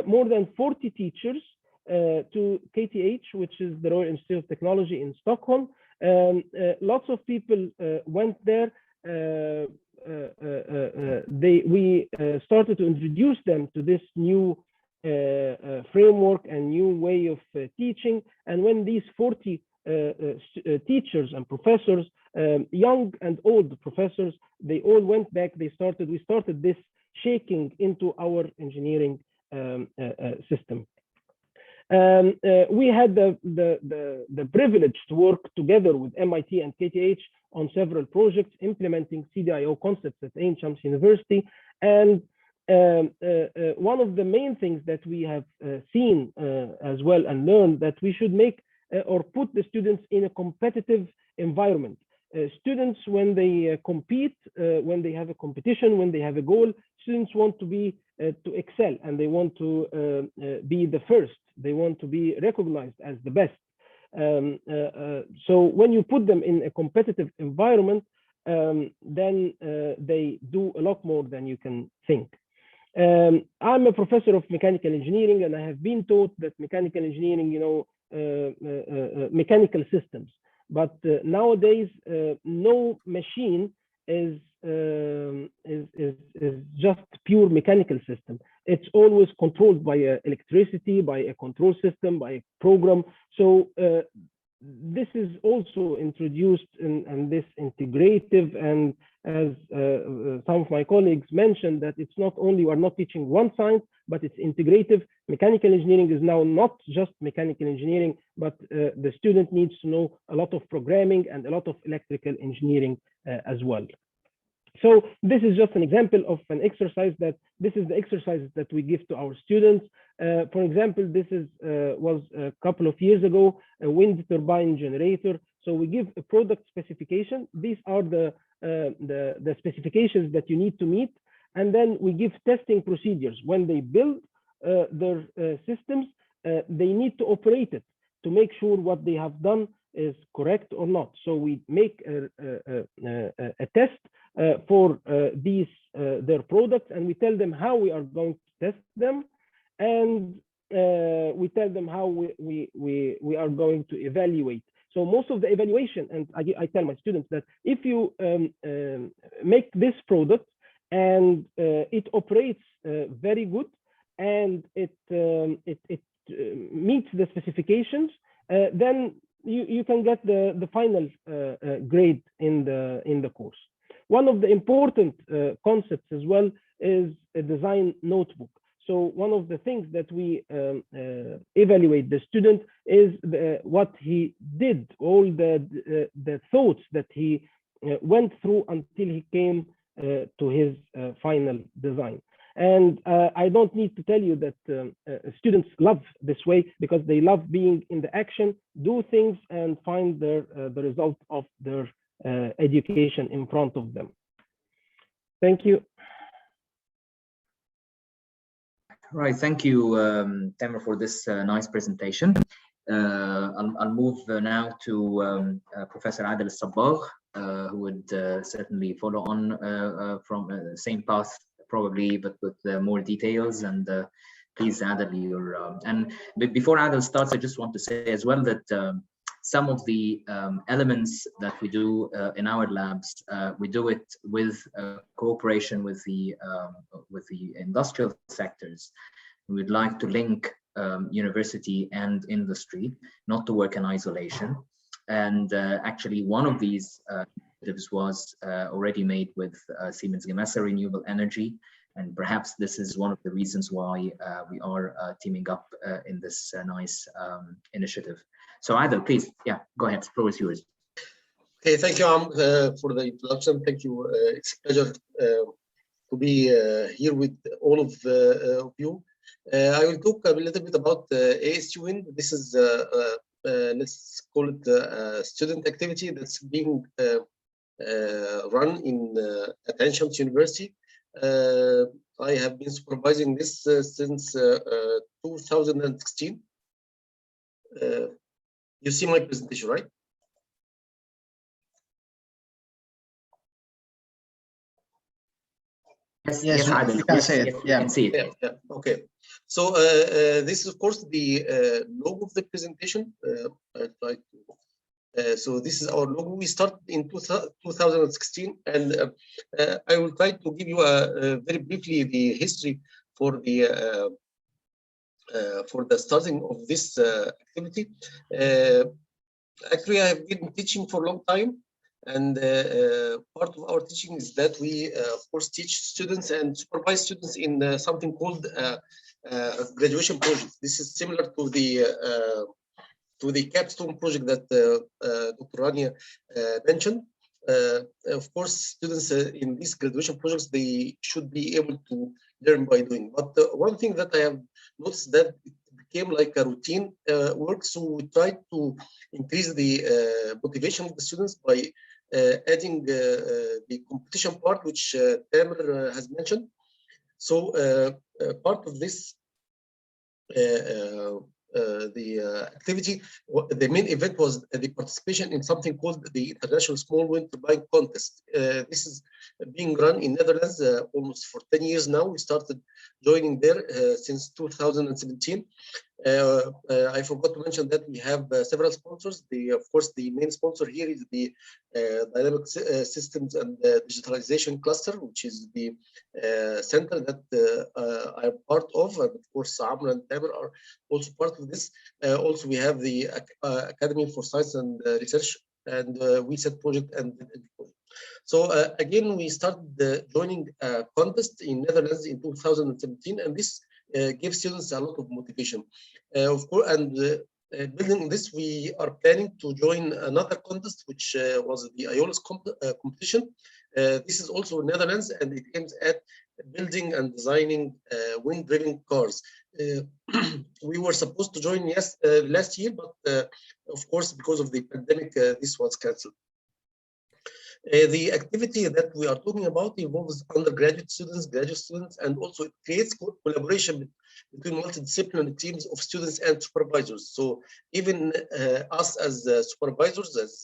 more than 40 teachers to KTH, which is the Royal Institute of Technology in Stockholm. Lots of people went there. We started to introduce them to this new framework and new way of teaching. And when these 40 teachers and professors, young and old professors, they all went back, we started this shaking into our engineering system. We had the privilege to work together with MIT and KTH on several projects implementing CDIO concepts at Ain Shams University. And one of the main things that we have seen as well and learned that we should make or put the students in a competitive environment. Students, when they compete, when they have a competition, when they have a goal, students want to be to excel, and they want to be the first. They want to be recognized as the best. So when you put them in a competitive environment, then they do a lot more than you can think. I'm a professor of mechanical engineering, and I have been taught that mechanical engineering, mechanical systems. But nowadays, no machine is just pure mechanical system. It's always controlled by electricity, by a control system, by a program. So this is also introduced in this integrative, and as some of my colleagues mentioned, that it's not only, we're not teaching one science, but it's integrative. Mechanical engineering is now not just mechanical engineering, but the student needs to know a lot of programming and a lot of electrical engineering as well. So this is just an example of an exercise that, this is the exercises that we give to our students. For example, this is was a couple of years ago, a wind turbine generator. So we give a product specification. These are the specifications that you need to meet. And then we give testing procedures. When they build their systems, they need to operate it to make sure what they have done is correct or not. So we make a test for these their products, and we tell them how we are going to test them, and we tell them how we are going to evaluate. So most of the evaluation, and I tell my students that if you make this product and it operates very good, and it meets the specifications, then you can get the final grade in the course. One of the important concepts as well is a design notebook. So one of the things that we evaluate the student is what he did, all the thoughts that he went through until he came to his final design. And I don't need to tell you that students love this way, because they love being in the action, do things, and find the result of their education in front of them. Thank you. Right, thank you, Tamer, for this nice presentation. I'll move now to Professor Adel Sabor, who would certainly follow on from the same path, probably, but with more details. And please, Adel, and before Adel starts, I just want to say as well that some of the elements that we do in our labs, we do it with cooperation with the industrial sectors. We'd like to link university and industry, not to work in isolation. And actually, one of these initiatives was already made with Siemens Gamesa Renewable Energy. And perhaps this is one of the reasons why we are teaming up in this nice initiative. So Adel, please, yeah, go ahead, the floor is yours. Okay, thank you, for the introduction. Thank you. It's a pleasure to be here with all of you. I will talk a little bit about ASU Wind. This is, let's call it student activity that's being run at Ain Shams University. I have been supervising this since 2016. You see my presentation, right? Yes, yes, Adel, you can see it. You can see it. Yeah, okay. So this is, of course, the logo of the presentation. So this is our logo. We started in 2016, and I will try to give you very briefly the history for the starting of this activity. Actually, I have been teaching for a long time, And part of our teaching is that we, of course, teach students and supervise students in something called graduation project. This is similar to the capstone project that Dr. Rania mentioned. Of course, students in these graduation projects, they should be able to learn by doing. But one thing that I have noticed that it became like a routine work. So we tried to increase the motivation of the students by adding the competition part, which Tamer has mentioned. So part of this activity, the main event was the participation in something called the International Small Wind Turbine Contest. This is being run in Netherlands almost for 10 years now. We started joining there since 2017. I forgot to mention that we have several sponsors. Of course, the main sponsor here is the Dynamic Systems and Digitalization Cluster, which is the center that I'm part of. And of course, Amr and Tamer are also part of this. Also, we have the Academy for Science and Research, and we set project and so again, we started joining a contest in Netherlands in 2017, and this gives students a lot of motivation. Of course, and building this, we are planning to join another contest, which was the IOLAS competition. This is also in Netherlands, and it aims at building and designing wind-driven cars. We were supposed to join last year, but of course, because of the pandemic, this was cancelled. The activity that we are talking about involves undergraduate students, graduate students, and also it creates collaboration between multidisciplinary teams of students and supervisors. So even us as supervisors, as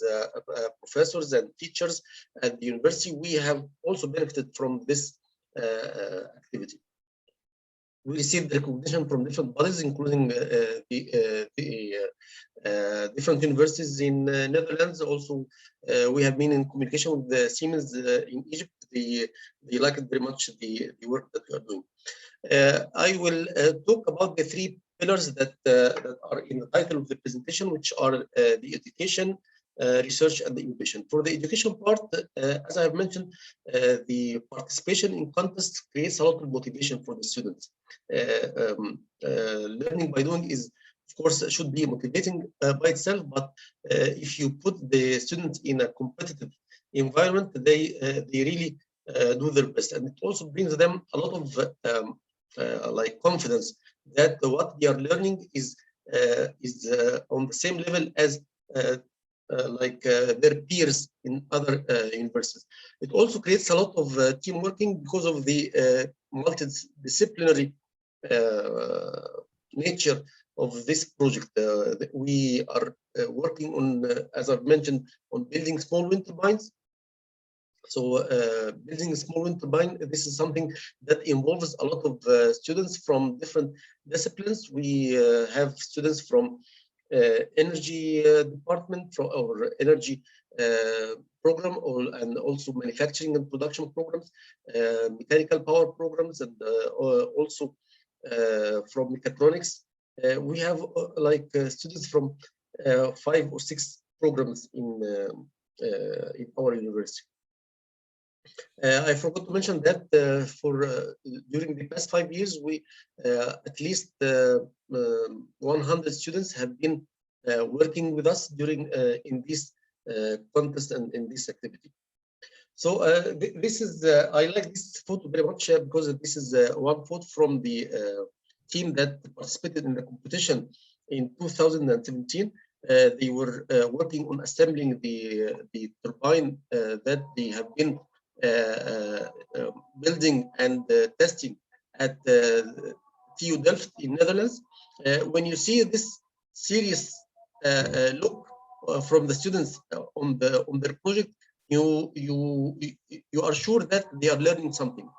professors and teachers at the university, we have also benefited from this activity. We received recognition from different bodies, including different universities in Netherlands. Also, we have been in communication with the Siemens in Egypt. They liked very much the work that we are doing. I will talk about the three pillars that are in the title of the presentation, which are the education, research, and the innovation. For the education part, as I have mentioned, the participation in contests creates a lot of motivation for the students. Learning by doing is, of course, should be motivating by itself, but if you put the students in a competitive environment, they really do their best, and it also brings them a lot of like confidence that what they are learning is on the same level as their peers in other universities. It also creates a lot of team working because of the multidisciplinary nature of this project. We are working on, as I've mentioned, on building small wind turbines. So building a small wind turbine, this is something that involves a lot of students from different disciplines. We have students from energy department, from our energy program, and also manufacturing and production programs, mechanical power programs, and also from mechatronics. We have students from 5 or 6 programs in our university. I forgot to mention that during the past 5 years, we at least 100 students have been working with us during in this contest and in this activity. So this is I like this photo very much because this is one photo from the team that participated in the competition in 2017. They were working on assembling the turbine that they have been building and testing at TU Delft in Netherlands. When you see this serious look from the students on their project, you are sure that they are learning something.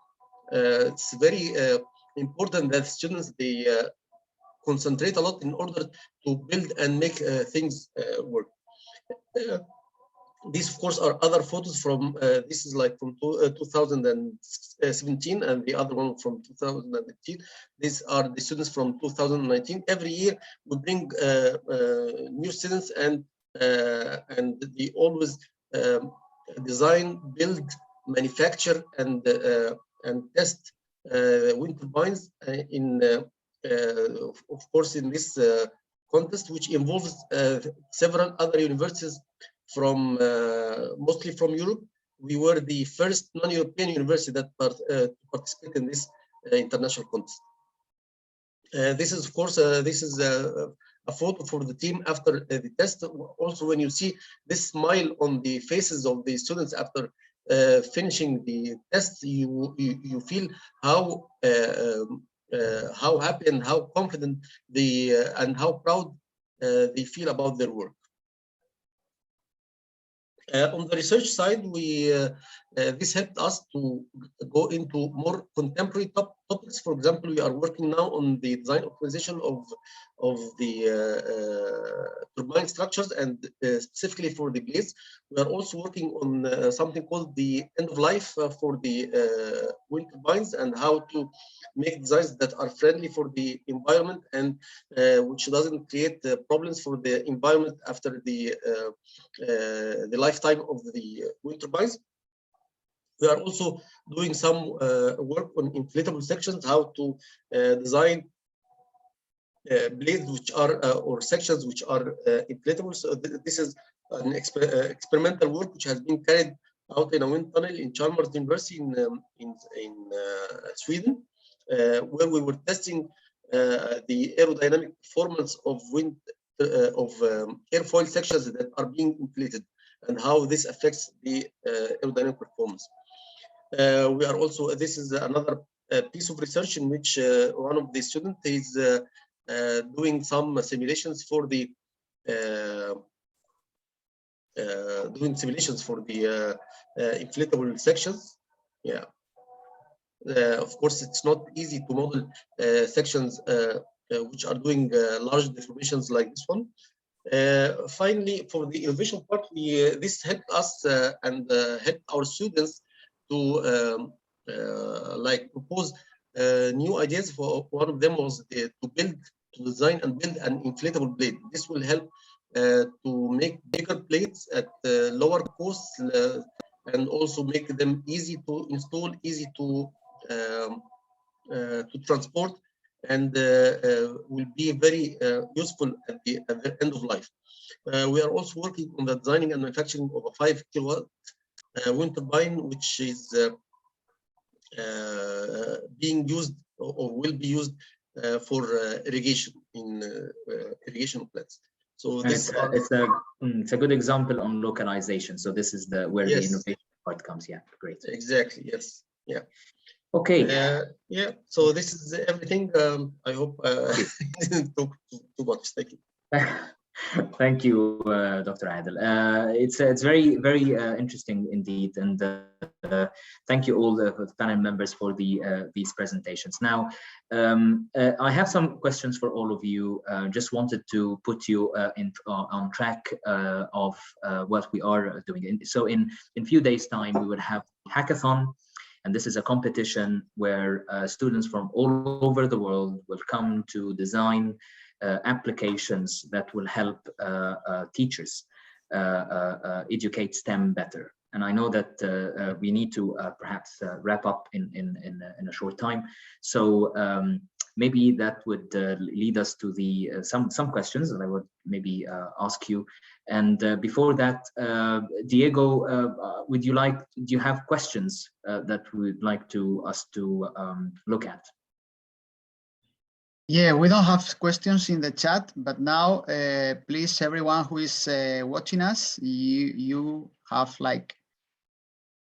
It's very important that students they concentrate a lot in order to build and make things work. These, of course, are other photos from, this is like from 2017, and the other one from 2018. These are the students from 2019. Every year we bring new students, and they always design, build, manufacture, and test wind turbines of course, in this contest, which involves several other universities from mostly from Europe. We were the first non-European university that participate in this international contest. This is, of course, this is a photo for the team after the test. Also, when you see this smile on the faces of the students after finishing the test, you feel how happy and how confident they and how proud they feel about their work. On the research side, this helped us to go into more contemporary topics. For example, we are working now on the design optimization of the turbine structures, and specifically for the blades. We are also working on something called the end of life for the wind turbines, and how to make designs that are friendly for the environment and which doesn't create problems for the environment after the lifetime of the wind turbines. We are also doing some work on inflatable sections, how to design blades which are or sections which are inflatable. So this is an experimental work which has been carried out in a wind tunnel in Chalmers University in Sweden, where we were testing the aerodynamic performance of wind airfoil sections that are being inflated, and how this affects the aerodynamic performance. We are also, this is another piece of research in which one of the students is doing some simulations for the inflatable sections. Yeah. Of course, it's not easy to model sections which are doing large deformations like this one. Finally, for the innovation part, this helped us and helped our students to like propose new ideas. For one of them was to design and build an inflatable blade. This will help to make bigger blades at lower costs and also make them easy to install, easy to transport, and will be very useful at the end of life. We are also working on the designing and manufacturing of a 5 kilowatt wind turbine, which is being used or will be used for irrigation in irrigation plants. So this it's a good example on localization. So this is where the innovation part comes. Yeah, great. Exactly. Yes. Yeah. Okay. Yeah. So this is everything. I hope I didn't talk too much. Thank you. Thank you, Dr. Adel. It's very, very interesting indeed, and thank you all the panel members for these presentations. Now, I have some questions for all of you. Just wanted to put you on track of what we are doing. So in a few days' time, we will have hackathon. And this is a competition where students from all over the world will come to design applications that will help teachers educate STEM better. And I know that we need to perhaps wrap up in a short time. So maybe that would lead us to the some questions that I would maybe ask you. And before that, Diego, do you have questions that we'd like us to look at? Yeah, we don't have questions in the chat, but now, please, everyone who is watching us, you have like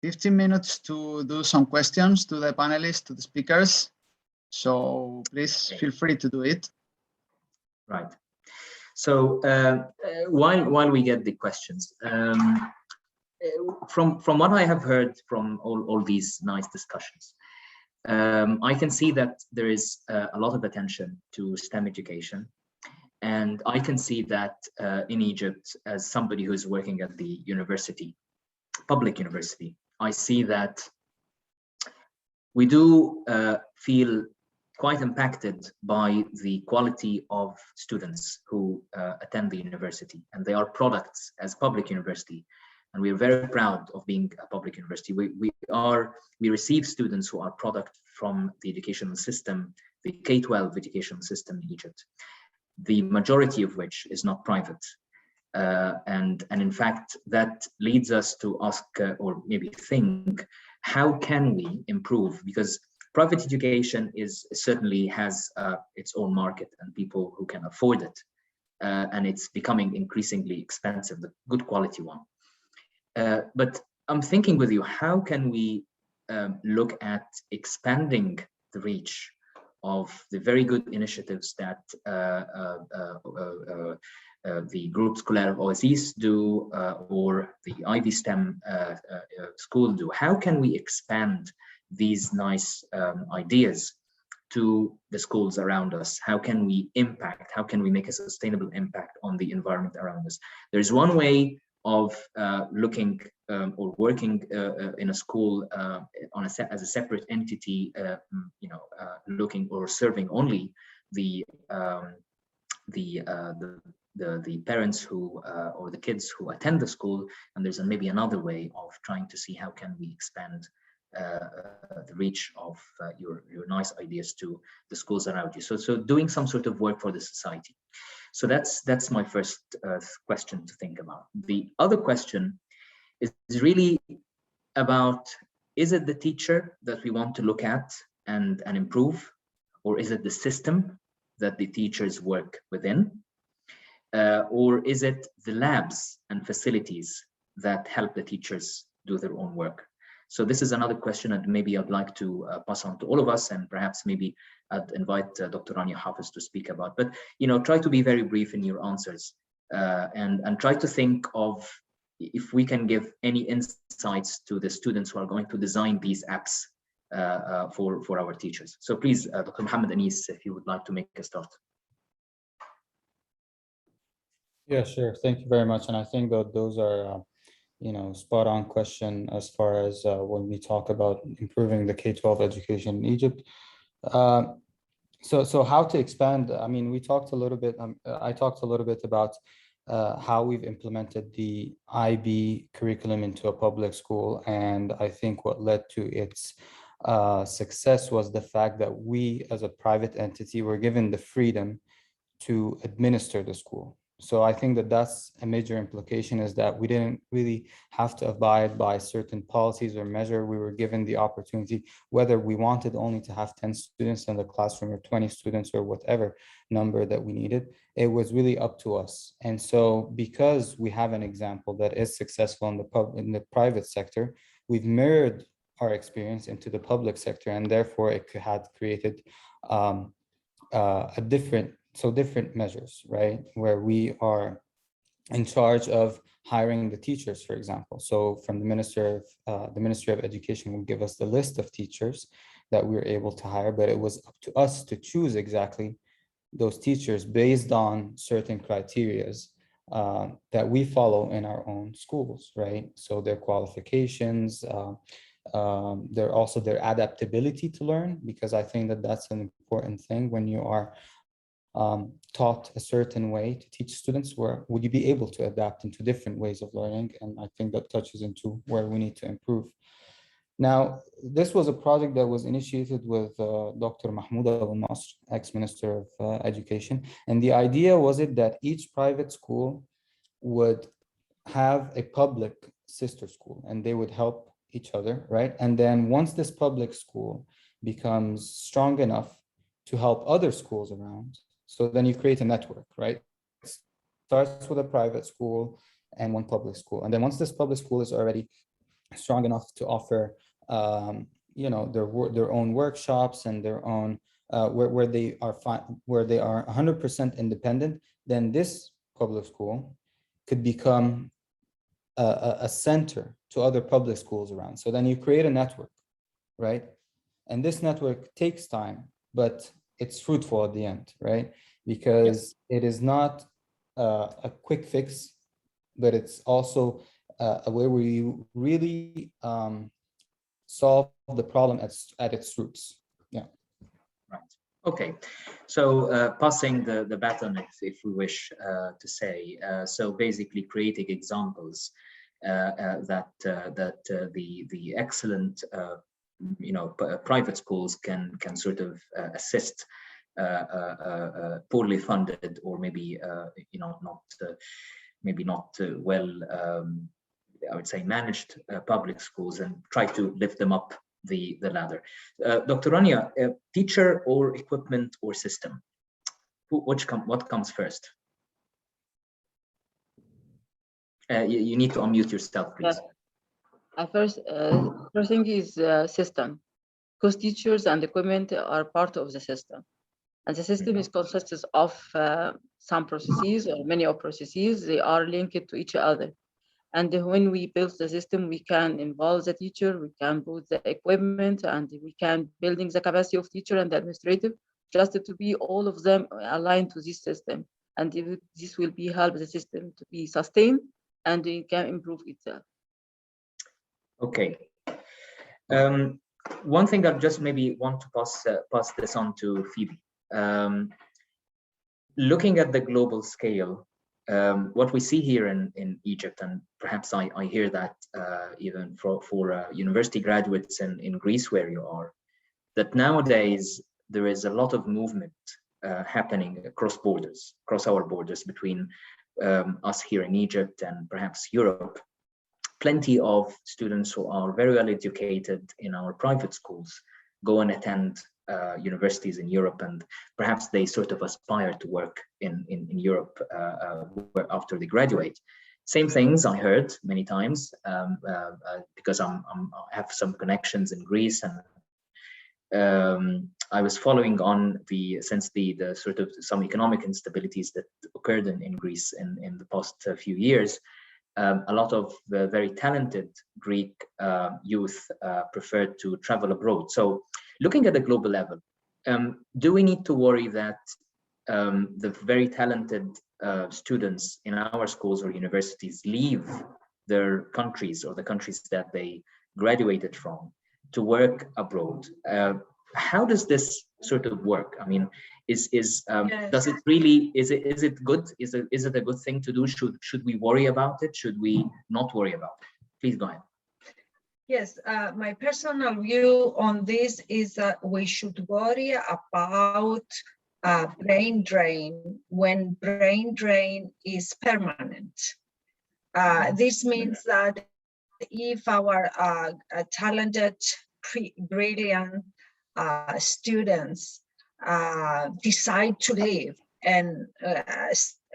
15 minutes to do some questions to the panelists, to the speakers. So please feel free to do it. Right. So while we get the questions, from what I have heard from all these nice discussions, I can see that there is a lot of attention to STEM education. And I can see that in Egypt, as somebody who is working at the university, public university, I see that we do feel quite impacted by the quality of students who attend the university, and they are products as public university, and we are very proud of being a public university. We receive students who are product from the educational system, the K-12 educational system in Egypt, the majority of which is not private. And in fact, that leads us to ask or maybe think, how can we improve? Because private education certainly has its own market and people who can afford it. And it's becoming increasingly expensive, the good quality one. But I'm thinking with you, how can we look at expanding the reach of the very good initiatives that the Groupe Scolaire Oasis do, or the Ivy STEM school do? How can we expand these nice ideas to the schools around us? How can we impact? How can we make a sustainable impact on the environment around us? There's one way of looking or working in a school as a separate entity, looking or serving only the parents who or the kids who attend the school, and there's maybe another way of trying to see how can we expand the reach of your nice ideas to the schools around you. So doing some sort of work for the society. So that's my first question to think about. The other question is really about, is it the teacher that we want to look at and improve, or is it the system that the teachers work within? Or is it the labs and facilities that help the teachers do their own work? So this is another question that maybe I'd like to pass on to all of us, and perhaps maybe I'd invite Dr. Rania Hafez to speak about. But try to be very brief in your answers, and try to think of if we can give any insights to the students who are going to design these apps for our teachers. So please, Dr. Mohamed Anis, if you would like to make a start. Yeah, sure. Thank you very much. And I think that those are spot on question as far as when we talk about improving the K-12 education in Egypt. So how to expand? I mean, we talked a little bit. I talked a little bit about how we've implemented the IB curriculum into a public school, and I think what led to its success was the fact that we, as a private entity, were given the freedom to administer the school. So I think that that's a major implication, is that we didn't really have to abide by certain policies or measure. We were given the opportunity, whether we wanted only to have 10 students in the classroom or 20 students or whatever number that we needed. It was really up to us. And so because we have an example that is successful in the private sector, we've mirrored our experience into the public sector, and therefore it had created different measures, right? Where we are in charge of hiring the teachers, for example. So from the Ministry of Education will give us the list of teachers that we were able to hire, but it was up to us to choose exactly those teachers based on certain criterias that we follow in our own schools, right? So their qualifications, their adaptability to learn, because I think that that's an important thing. When you are taught a certain way to teach students, where would you be able to adapt into different ways of learning? And I think that touches into where we need to improve. Now, this was a project that was initiated with Dr. Mahmoud al-Nasr, ex-Minister of Education. And the idea was that each private school would have a public sister school, and they would help each other, right? And then once this public school becomes strong enough to help other schools around, so then you create a network, right? It starts with a private school and one public school. And then once this public school is already strong enough to offer, their own workshops and their own, where they are 100% independent, then this public school could become a center to other public schools around. So then you create a network, right? And this network takes time, but it's fruitful at the end, right? Because it is not a quick fix, but it's also a way where you really solve the problem at its roots. Yeah. Right. Okay. So passing the baton, if we wish to say, so basically creating examples that the excellent private schools can sort of assist poorly funded or maybe not well I would say managed public schools and try to lift them up the ladder. Dr. Rania, teacher or equipment or system? What comes first? You need to unmute yourself, please. First thing is system, because teachers and equipment are part of the system. And the system is consists of some processes or many of processes. They are linked to each other. And when we build the system, we can involve the teacher, we can put the equipment, and we can building the capacity of teacher and administrative, just to be all of them aligned to this system. And this will be help the system to be sustained and it can improve itself. Okay. One thing I just maybe want to pass this on to Phoebe. Looking at the global scale, what we see here in Egypt, and perhaps I hear that even for university graduates in Greece where you are, that nowadays there is a lot of movement happening across our borders between us here in Egypt and perhaps Europe. Plenty of students who are very well educated in our private schools go and attend universities in Europe, and perhaps they sort of aspire to work in Europe after they graduate. Same things I heard many times because I have some connections in Greece, and I was following on since the sort of some economic instabilities that occurred in Greece in the past few years. A lot of very talented Greek youth preferred to travel abroad. So looking at the global level, do we need to worry that the very talented students in our schools or universities leave their countries or the countries that they graduated from to work abroad? How does this sort of work? I mean, yes. Does it really, is it good? Is it a good thing to do? Should we worry about it? Should we not worry about it? Please go ahead. Yes, my personal view on this is that we should worry about brain drain when brain drain is permanent. This means that if our talented, brilliant students decide to live and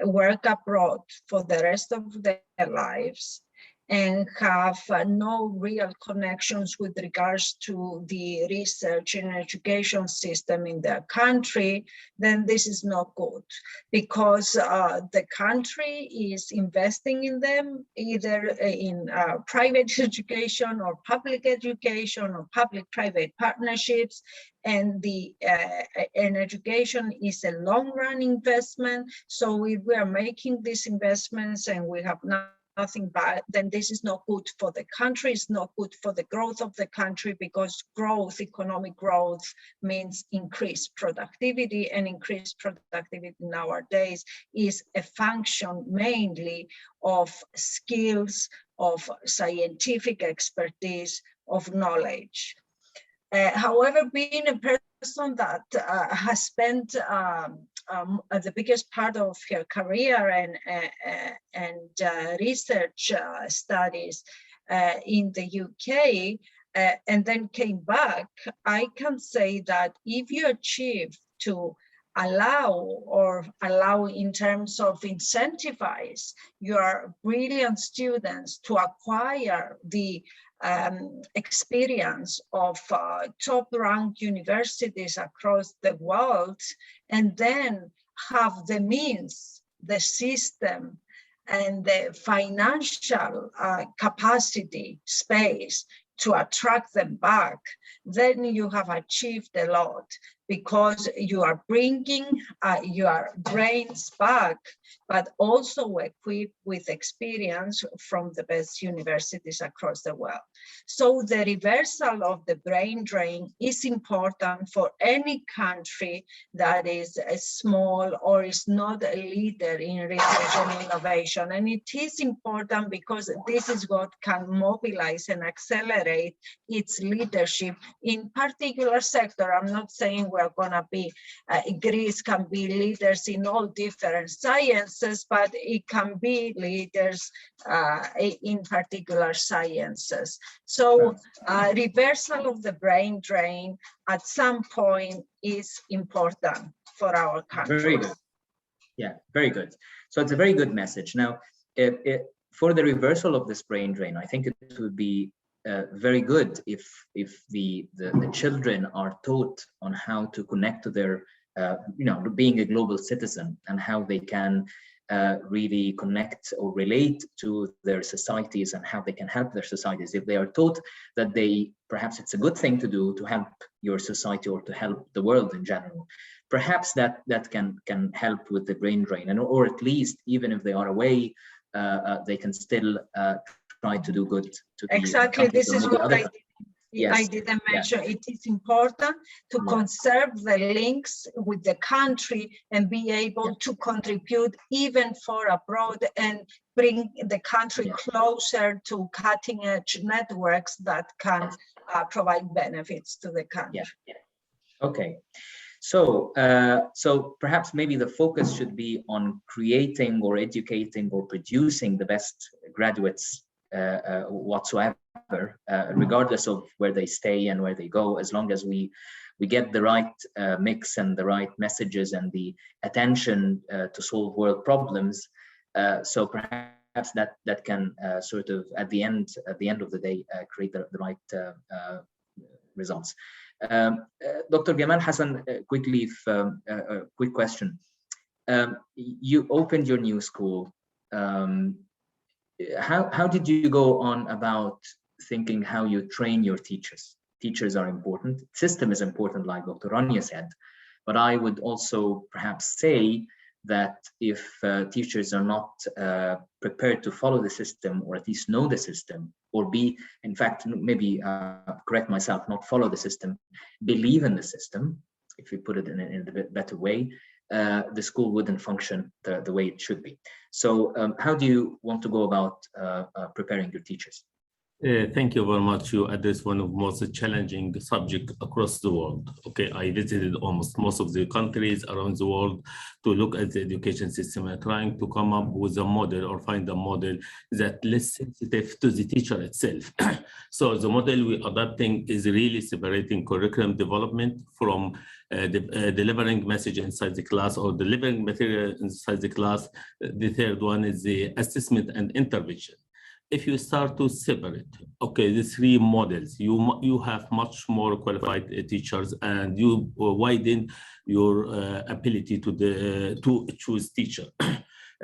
work abroad for the rest of their lives and have no real connections with regards to the research and education system in their country, then this is not good, because the country is investing in them either in private education or public-private partnerships, and education is a long-run investment. So if we are making these investments and we have nothing bad, then this is not good for the country, it's not good for the growth of the country, because economic growth means increased productivity, and increased productivity nowadays is a function mainly of skills, of scientific expertise, of knowledge. However, being a person that has spent the biggest part of her career and research studies in the UK and then came back, I can say that if you achieve to allow in terms of incentivize your brilliant students to acquire the experience of top-ranked universities across the world, and then have the means, the system, and the financial capacity, space to attract them back, then you have achieved a lot. because you are bringing your brains back, but also equipped with experience from the best universities across the world. So the reversal of the brain drain is important for any country that is small or is not a leader in research and innovation. And it is important because this is what can mobilize and accelerate its leadership in particular sector. I'm not saying we're gonna be, Greece can be leaders in all different sciences, but it can be leaders in particular sciences. So reversal of the brain drain at some point is important for our country. Very good. Yeah, very good. So it's a very good message. Now, for the reversal of this brain drain, I think it would be very good if the children are taught on how to connect to their, being a global citizen and how they can really connect or relate to their societies and how they can help their societies. If they are taught that perhaps it's a good thing to do to help your society or to help the world in general, perhaps that can help with the brain drain, and or at least even if they are away, they can still try to do good to exactly. This is what I didn't mention. Yeah. It is important to conserve the links with the country and be able to contribute even for abroad and bring the country closer to cutting edge networks that can provide benefits to the country. Okay. So, so perhaps maybe the focus should be on creating or educating or producing the best graduates whatsoever, regardless of where they stay and where they go, as long as we get the right mix and the right messages and the attention to solve world problems. So perhaps that can sort of at the end of the day create the right results. Dr. Gamal Hassan, quickly, a quick question. You opened your new school. How did you go on about thinking how you train your teachers? Teachers are important. System is important, like Dr. Rania said. But I would also perhaps say that if teachers are not prepared to follow the system, or at least know the system, or be, in fact, maybe correct myself, not follow the system, believe in the system, if we put it in a better way, the school wouldn't function the way it should be. So how do you want to go about preparing your teachers? Thank you very much. You address one of the most challenging subjects across the world. Okay, I visited almost most of the countries around the world to look at the education system and trying to come up with a model or find a model that less sensitive to the teacher itself. So the model we're adopting is really separating curriculum development from delivering message inside the class or delivering material inside the class. The third one is the assessment and intervention. If you start to separate, okay, the three models, you have much more qualified teachers, and you widen your ability to choose teacher.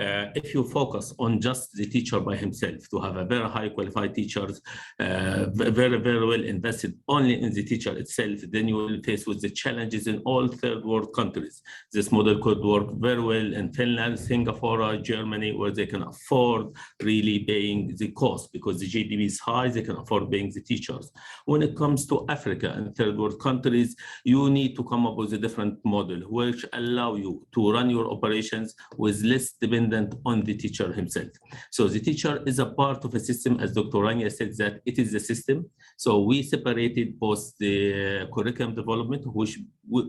If you focus on just the teacher by himself, to have a very high qualified teachers, very well invested only in the teacher itself, then you will face with the challenges in all third world countries. This model could work very well in Finland, Singapore, Germany, where they can afford really paying the cost because the GDP is high, they can afford paying the teachers. When it comes to Africa and third world countries, you need to come up with a different model which allow you to run your operations with less dependence on the teacher himself. So the teacher is a part of a system, as Dr. Rania said, that it is the system. So we separated both the curriculum development, which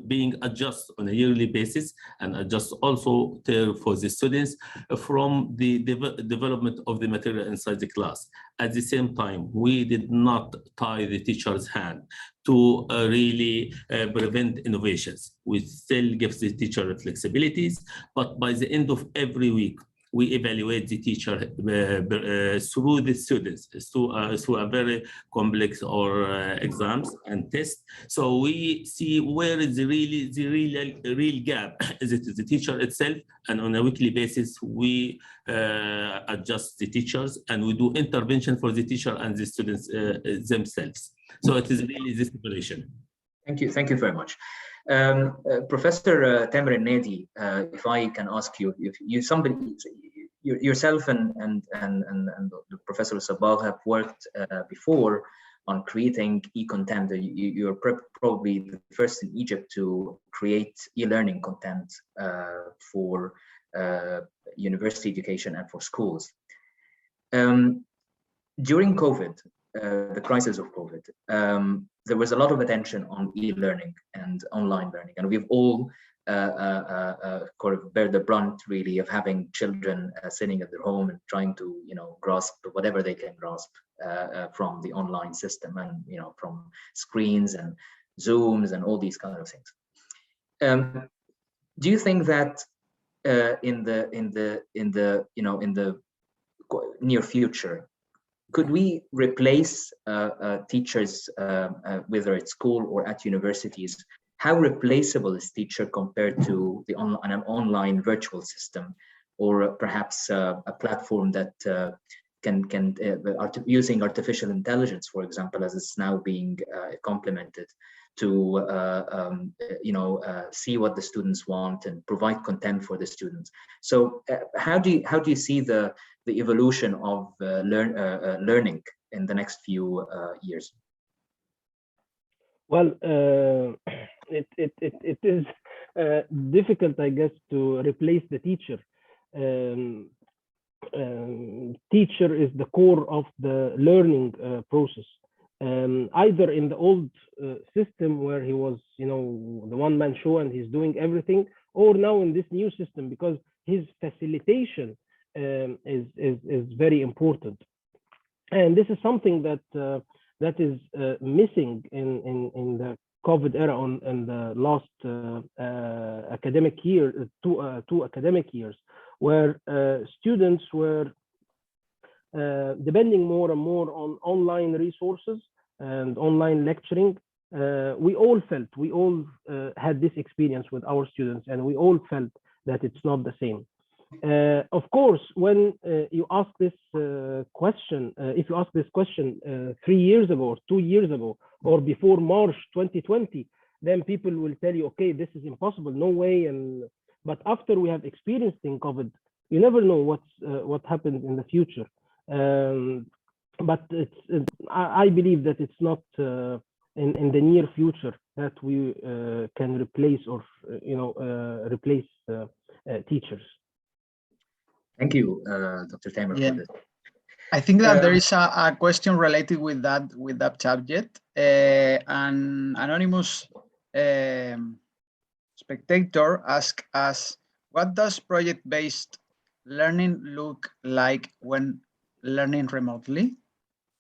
being adjusted on a yearly basis and adjust also for the students, from the development of the material inside the class. At the same time, we did not tie the teacher's hand to really prevent innovations. We still give the teacher flexibilities, but by the end of every week, we evaluate the teacher through the students, through a very complex or exams and tests. So we see where is the real gap. Is it the teacher itself? And on a weekly basis, we adjust the teachers and we do intervention for the teacher and the students themselves. So it is really this separation. Thank you very much. Professor Tamer and Elnady, if I can ask you, if you yourself and the Professor Sabor have worked before on creating e-content. You're probably the first in Egypt to create e-learning content for university education and for schools. During COVID, the crisis of COVID, there was a lot of attention on e-learning and online learning, and we've all kind of bear the brunt really of having children sitting at their home and trying to grasp whatever they can grasp from the online system, and from screens and Zooms and all these kind of things. Do you think that in the near future, could we replace teachers, whether at school or at universities? How replaceable is teacher compared to an online virtual system, or perhaps a platform that using artificial intelligence, for example, as it's now being complemented to see what the students want and provide content for the students. So how do you see the evolution of learning in the next few years? Well, it is difficult, I guess, to replace the teacher. Teacher is the core of the learning process. Either in the old system where he was, the one-man show and he's doing everything, or now in this new system, because his facilitation is very important. And this is something that is missing in the COVID era in the last academic year, two academic years, where students were depending more and more on online resources and online lecturing. We all had this experience with our students, and we all felt that it's not the same. Of course, when you ask this question, if you ask this question 3 years ago, or 2 years ago, or before March 2020, then people will tell you, okay, this is impossible, no way. But after we have experienced in COVID, you never know what happens in the future. But I believe that it's not in the near future that we can replace or replace teachers. Thank you, Dr. Tamer, for this. I think that there is a question related with that subject. An anonymous spectator asked us, what does project-based learning look like when learning remotely?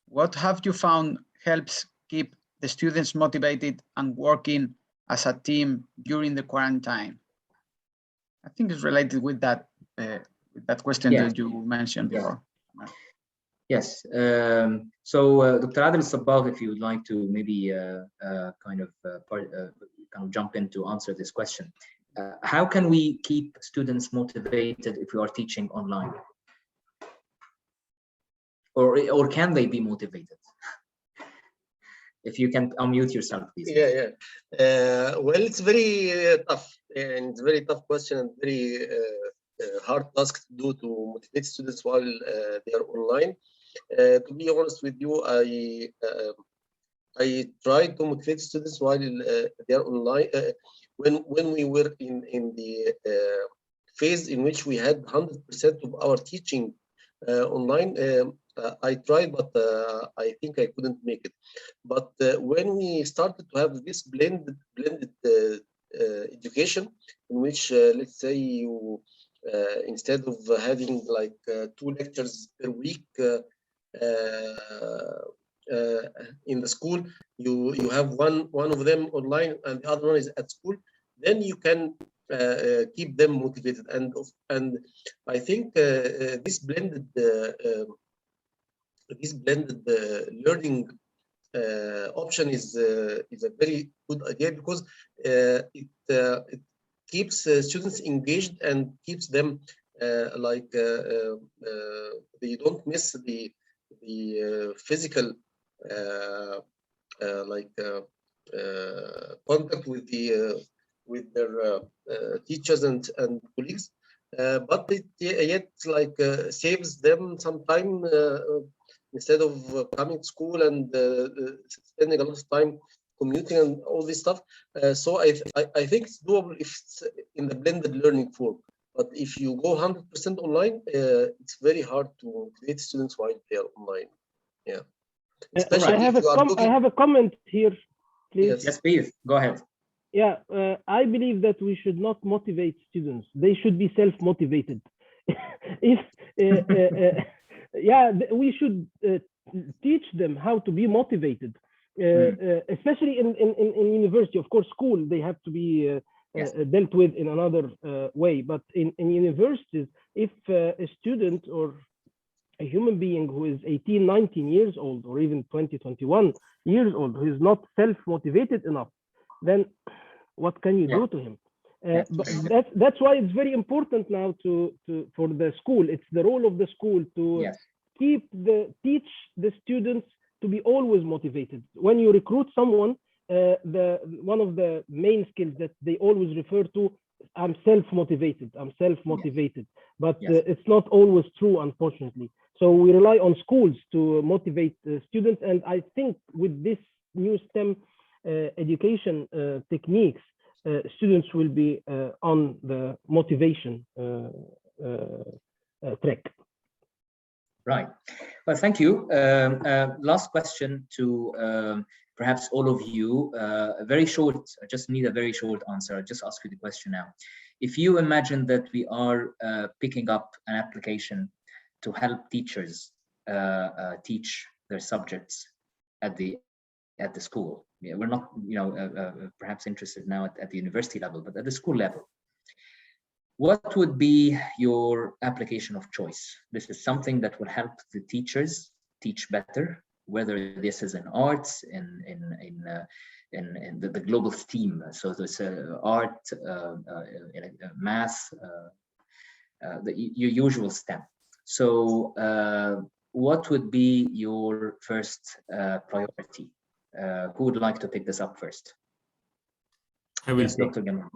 What have you found helps keep the students motivated and working as a team during the quarantine? I think it's related with that question that you mentioned before. Yes. So Dr. Adel Elsabbagh, if you would like to maybe kind of jump in to answer this question. How can we keep students motivated if we are teaching online? Or can they be motivated? If you can unmute yourself, please. Yeah. Well, it's very tough, and it's a very tough question, and very hard task to do to motivate students while they are online. To be honest with you, I try to motivate students while they are online. When we were in the phase in which we had 100% of our teaching online, I tried, but I think I couldn't make it. But when we started to have this blended education, in which let's say you instead of having like 2 lectures per week in the school, you have one of them online and the other one is at school, then you can keep them motivated. And I think this blended learning option is a very good idea, because it keeps students engaged and keeps them they don't miss the physical contact with their teachers and colleagues, but it yet like saves them some time instead of coming to school and spending a lot of time commuting and all this stuff. So I think it's doable if it's in the blended learning form. But if you go 100% online, it's very hard to motivate students while they are online. Yeah. Especially I have a comment here, please. Yes, please. Go ahead. Yeah, I believe that we should not motivate students. They should be self-motivated. If we should teach them how to be motivated, especially in university. Of course, school, they have to be dealt with in another way. But in universities, if a student or a human being who is 18, 19 years old, or even 20, 21 years old, who is not self-motivated enough, then what can you do to him? But that's why it's very important now for the school. It's the role of the school to teach the students to be always motivated. When you recruit someone, one of the main skills that they always refer to, I'm self-motivated. I'm self-motivated, but it's not always true, unfortunately. So we rely on schools to motivate students, and I think with this new STEM education techniques, students will be on the motivation track. Right. Well, thank you. Last question to perhaps all of you. Very short. I just need a very short answer. I'll just ask you the question now. If you imagine that we are picking up an application to help teachers teach their subjects at the school. Yeah, we're not, perhaps interested now at the university level, but at the school level. What would be your application of choice? This is something that will help the teachers teach better, whether this is in arts, in the global STEAM. So there's art, math, your usual STEM. So what would be your first priority? Who would like to pick this up first? I will. Yes, Dr. Gamal.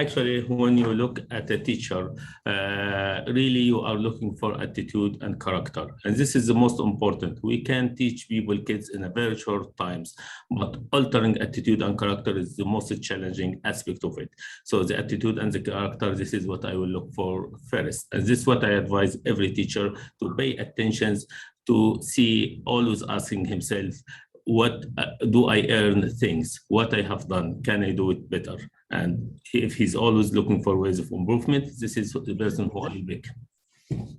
Actually, when you look at a teacher, really you are looking for attitude and character. And this is the most important. We can teach people, kids in a very short times, but altering attitude and character is the most challenging aspect of it. So the attitude and the character, this is what I will look for first. And this is what I advise every teacher to pay attention to, see, always asking himself, what do I earn things? What I have done, can I do it better? And if he's always looking for ways of improvement, this is the person who I will pick.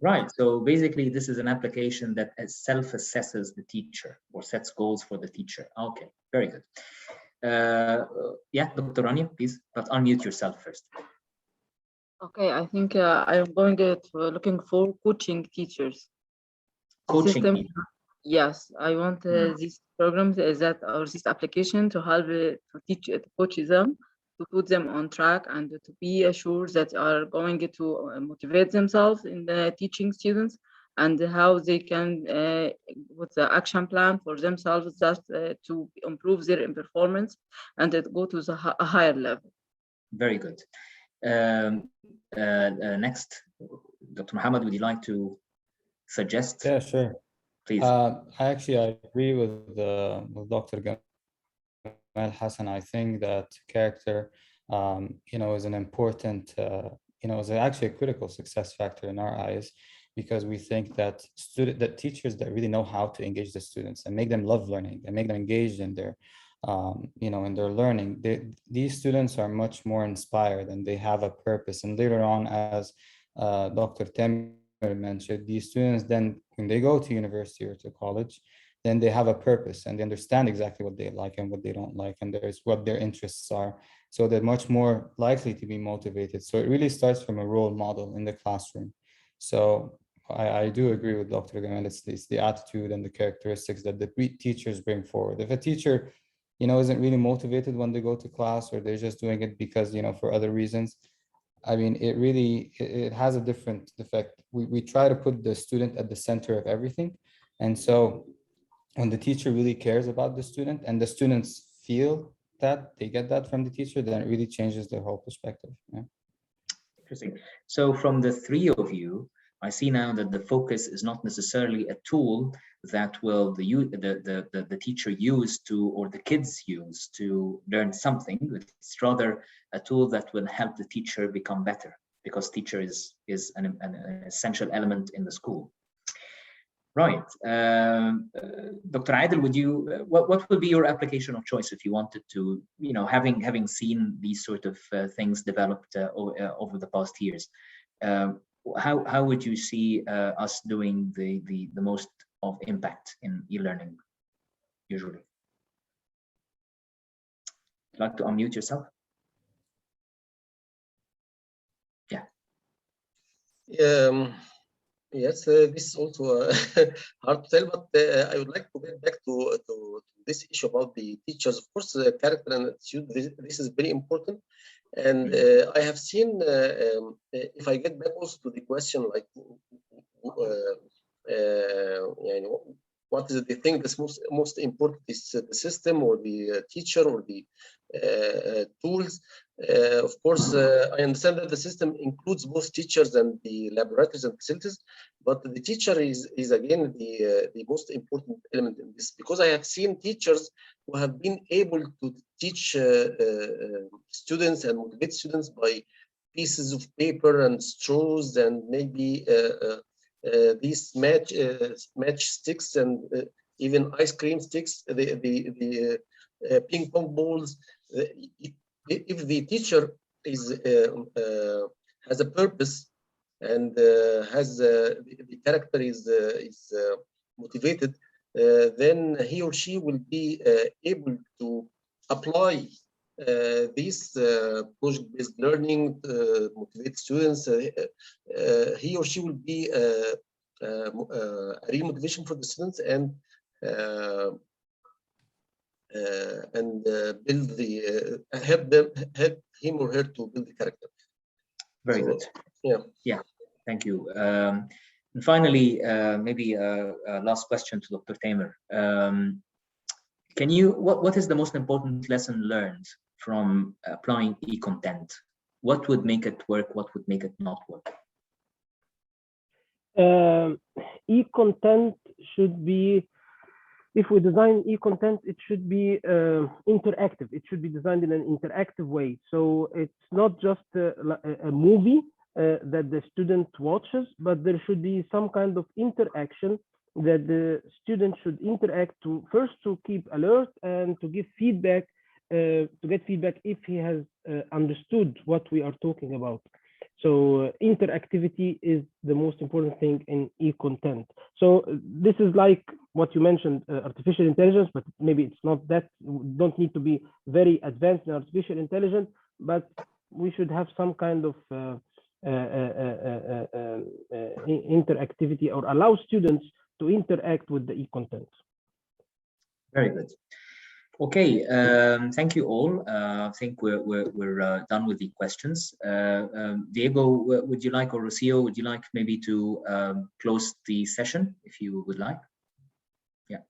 Right. So basically, this is an application that self-assesses the teacher or sets goals for the teacher. Okay, very good. Yeah, Dr. Rania, please, but unmute yourself first. Okay, I think I'm going to looking for coaching teachers. Coaching. Yes, I want these programs or this application to help to coach them, to put them on track, and to be assured that are going to motivate themselves in the teaching students, and how they can with the action plan for themselves just to improve their performance and go to a higher level. Very good. Next, Dr. Mohamed, would you like to suggest? Yeah, sure. Please. I agree with Dr. Gamal Hassan. I think that character, is an important, is actually a critical success factor in our eyes, because we think that teachers that really know how to engage the students and make them love learning and make them engaged in their, in their learning, these students are much more inspired and they have a purpose. And later on, as Dr. Tamer mentioned, these students then, when they go to university or to college, then they have a purpose and they understand exactly what they like and what they don't like, and there's what their interests are. So they're much more likely to be motivated. So it really starts from a role model in the classroom. So I do agree with Dr. Gamal. It's the attitude and the characteristics that the teachers bring forward. If a teacher, isn't really motivated when they go to class, or they're just doing it because, for other reasons, I mean, it has a different effect. We try to put the student at the center of everything. And so when the teacher really cares about the student and the students feel that, they get that from the teacher, then it really changes their whole perspective. Yeah. Interesting. So from the three of you, I see now that the focus is not necessarily a tool that will the teacher use to, or the kids use to learn something. It's rather a tool that will help the teacher become better, because teacher is an essential element in the school. Right. Dr. Adel, would you, what would be your application of choice if you wanted to, you know, having seen these sort of things developed over the past years? How would you see us doing the most of impact in e-learning usually? Like to unmute yourself? Yeah. Yes, this is also hard to tell, but I would like to get back to this issue about the teachers. Of course, character and attitude, this is very important. And I have seen, if I get back also to the question, like, what is the thing that's most important, is the system or the teacher or the tools? Of course, I understand that the system includes both teachers and the laboratories and facilities, but the teacher is again the most important element in this, because I have seen teachers who have been able to teach students and motivate students by pieces of paper and straws and maybe these match sticks and even ice cream sticks, the ping pong balls. If the teacher has a purpose and has the character is motivated, then he or she will be able to apply this project-based learning, motivate students. He or she will be a real motivation for the students and build the help him or her to build the character. Very good. Yeah. Thank you. And finally, maybe a last question to Dr. Tamer. Can you, what is the most important lesson learned from applying e-content? What would make it work? What would make it not work? E-content should be, if we design e-content, it should be interactive. It should be designed in an interactive way. So it's not just a movie that the student watches, but there should be some kind of interaction that the student should interact to, first to keep alert and to give feedback, to get feedback if he has understood what we are talking about. So interactivity is the most important thing in e-content. So this is like what you mentioned, artificial intelligence, but maybe it's not that, don't need to be very advanced in artificial intelligence, but we should have some kind of interactivity, or allow students to interact with the e-content. Very good. Okay, thank you all. I think we're done with the questions. Diego, would you like, or Rocio, would you like maybe to close the session if you would like? Yeah.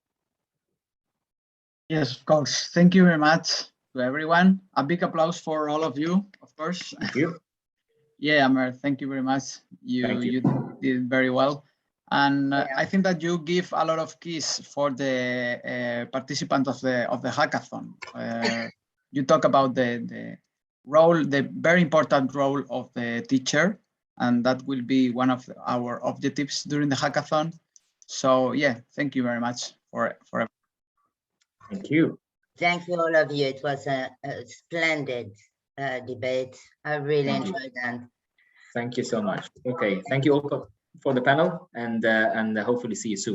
Yes, of course. Thank you very much to everyone. A big applause for all of you, of course. Thank you. Yeah, Amer, thank you very much. You did very well. And I think that you give a lot of keys for the participant of the hackathon. You talk about the role, the very important role of the teacher, and that will be one of our objectives during the hackathon. So yeah, thank you very much for Thank you. Thank you, all of you. It was a splendid debate. I really enjoyed that. Thank you so much. Okay, thank you all for the panel, and hopefully see you soon.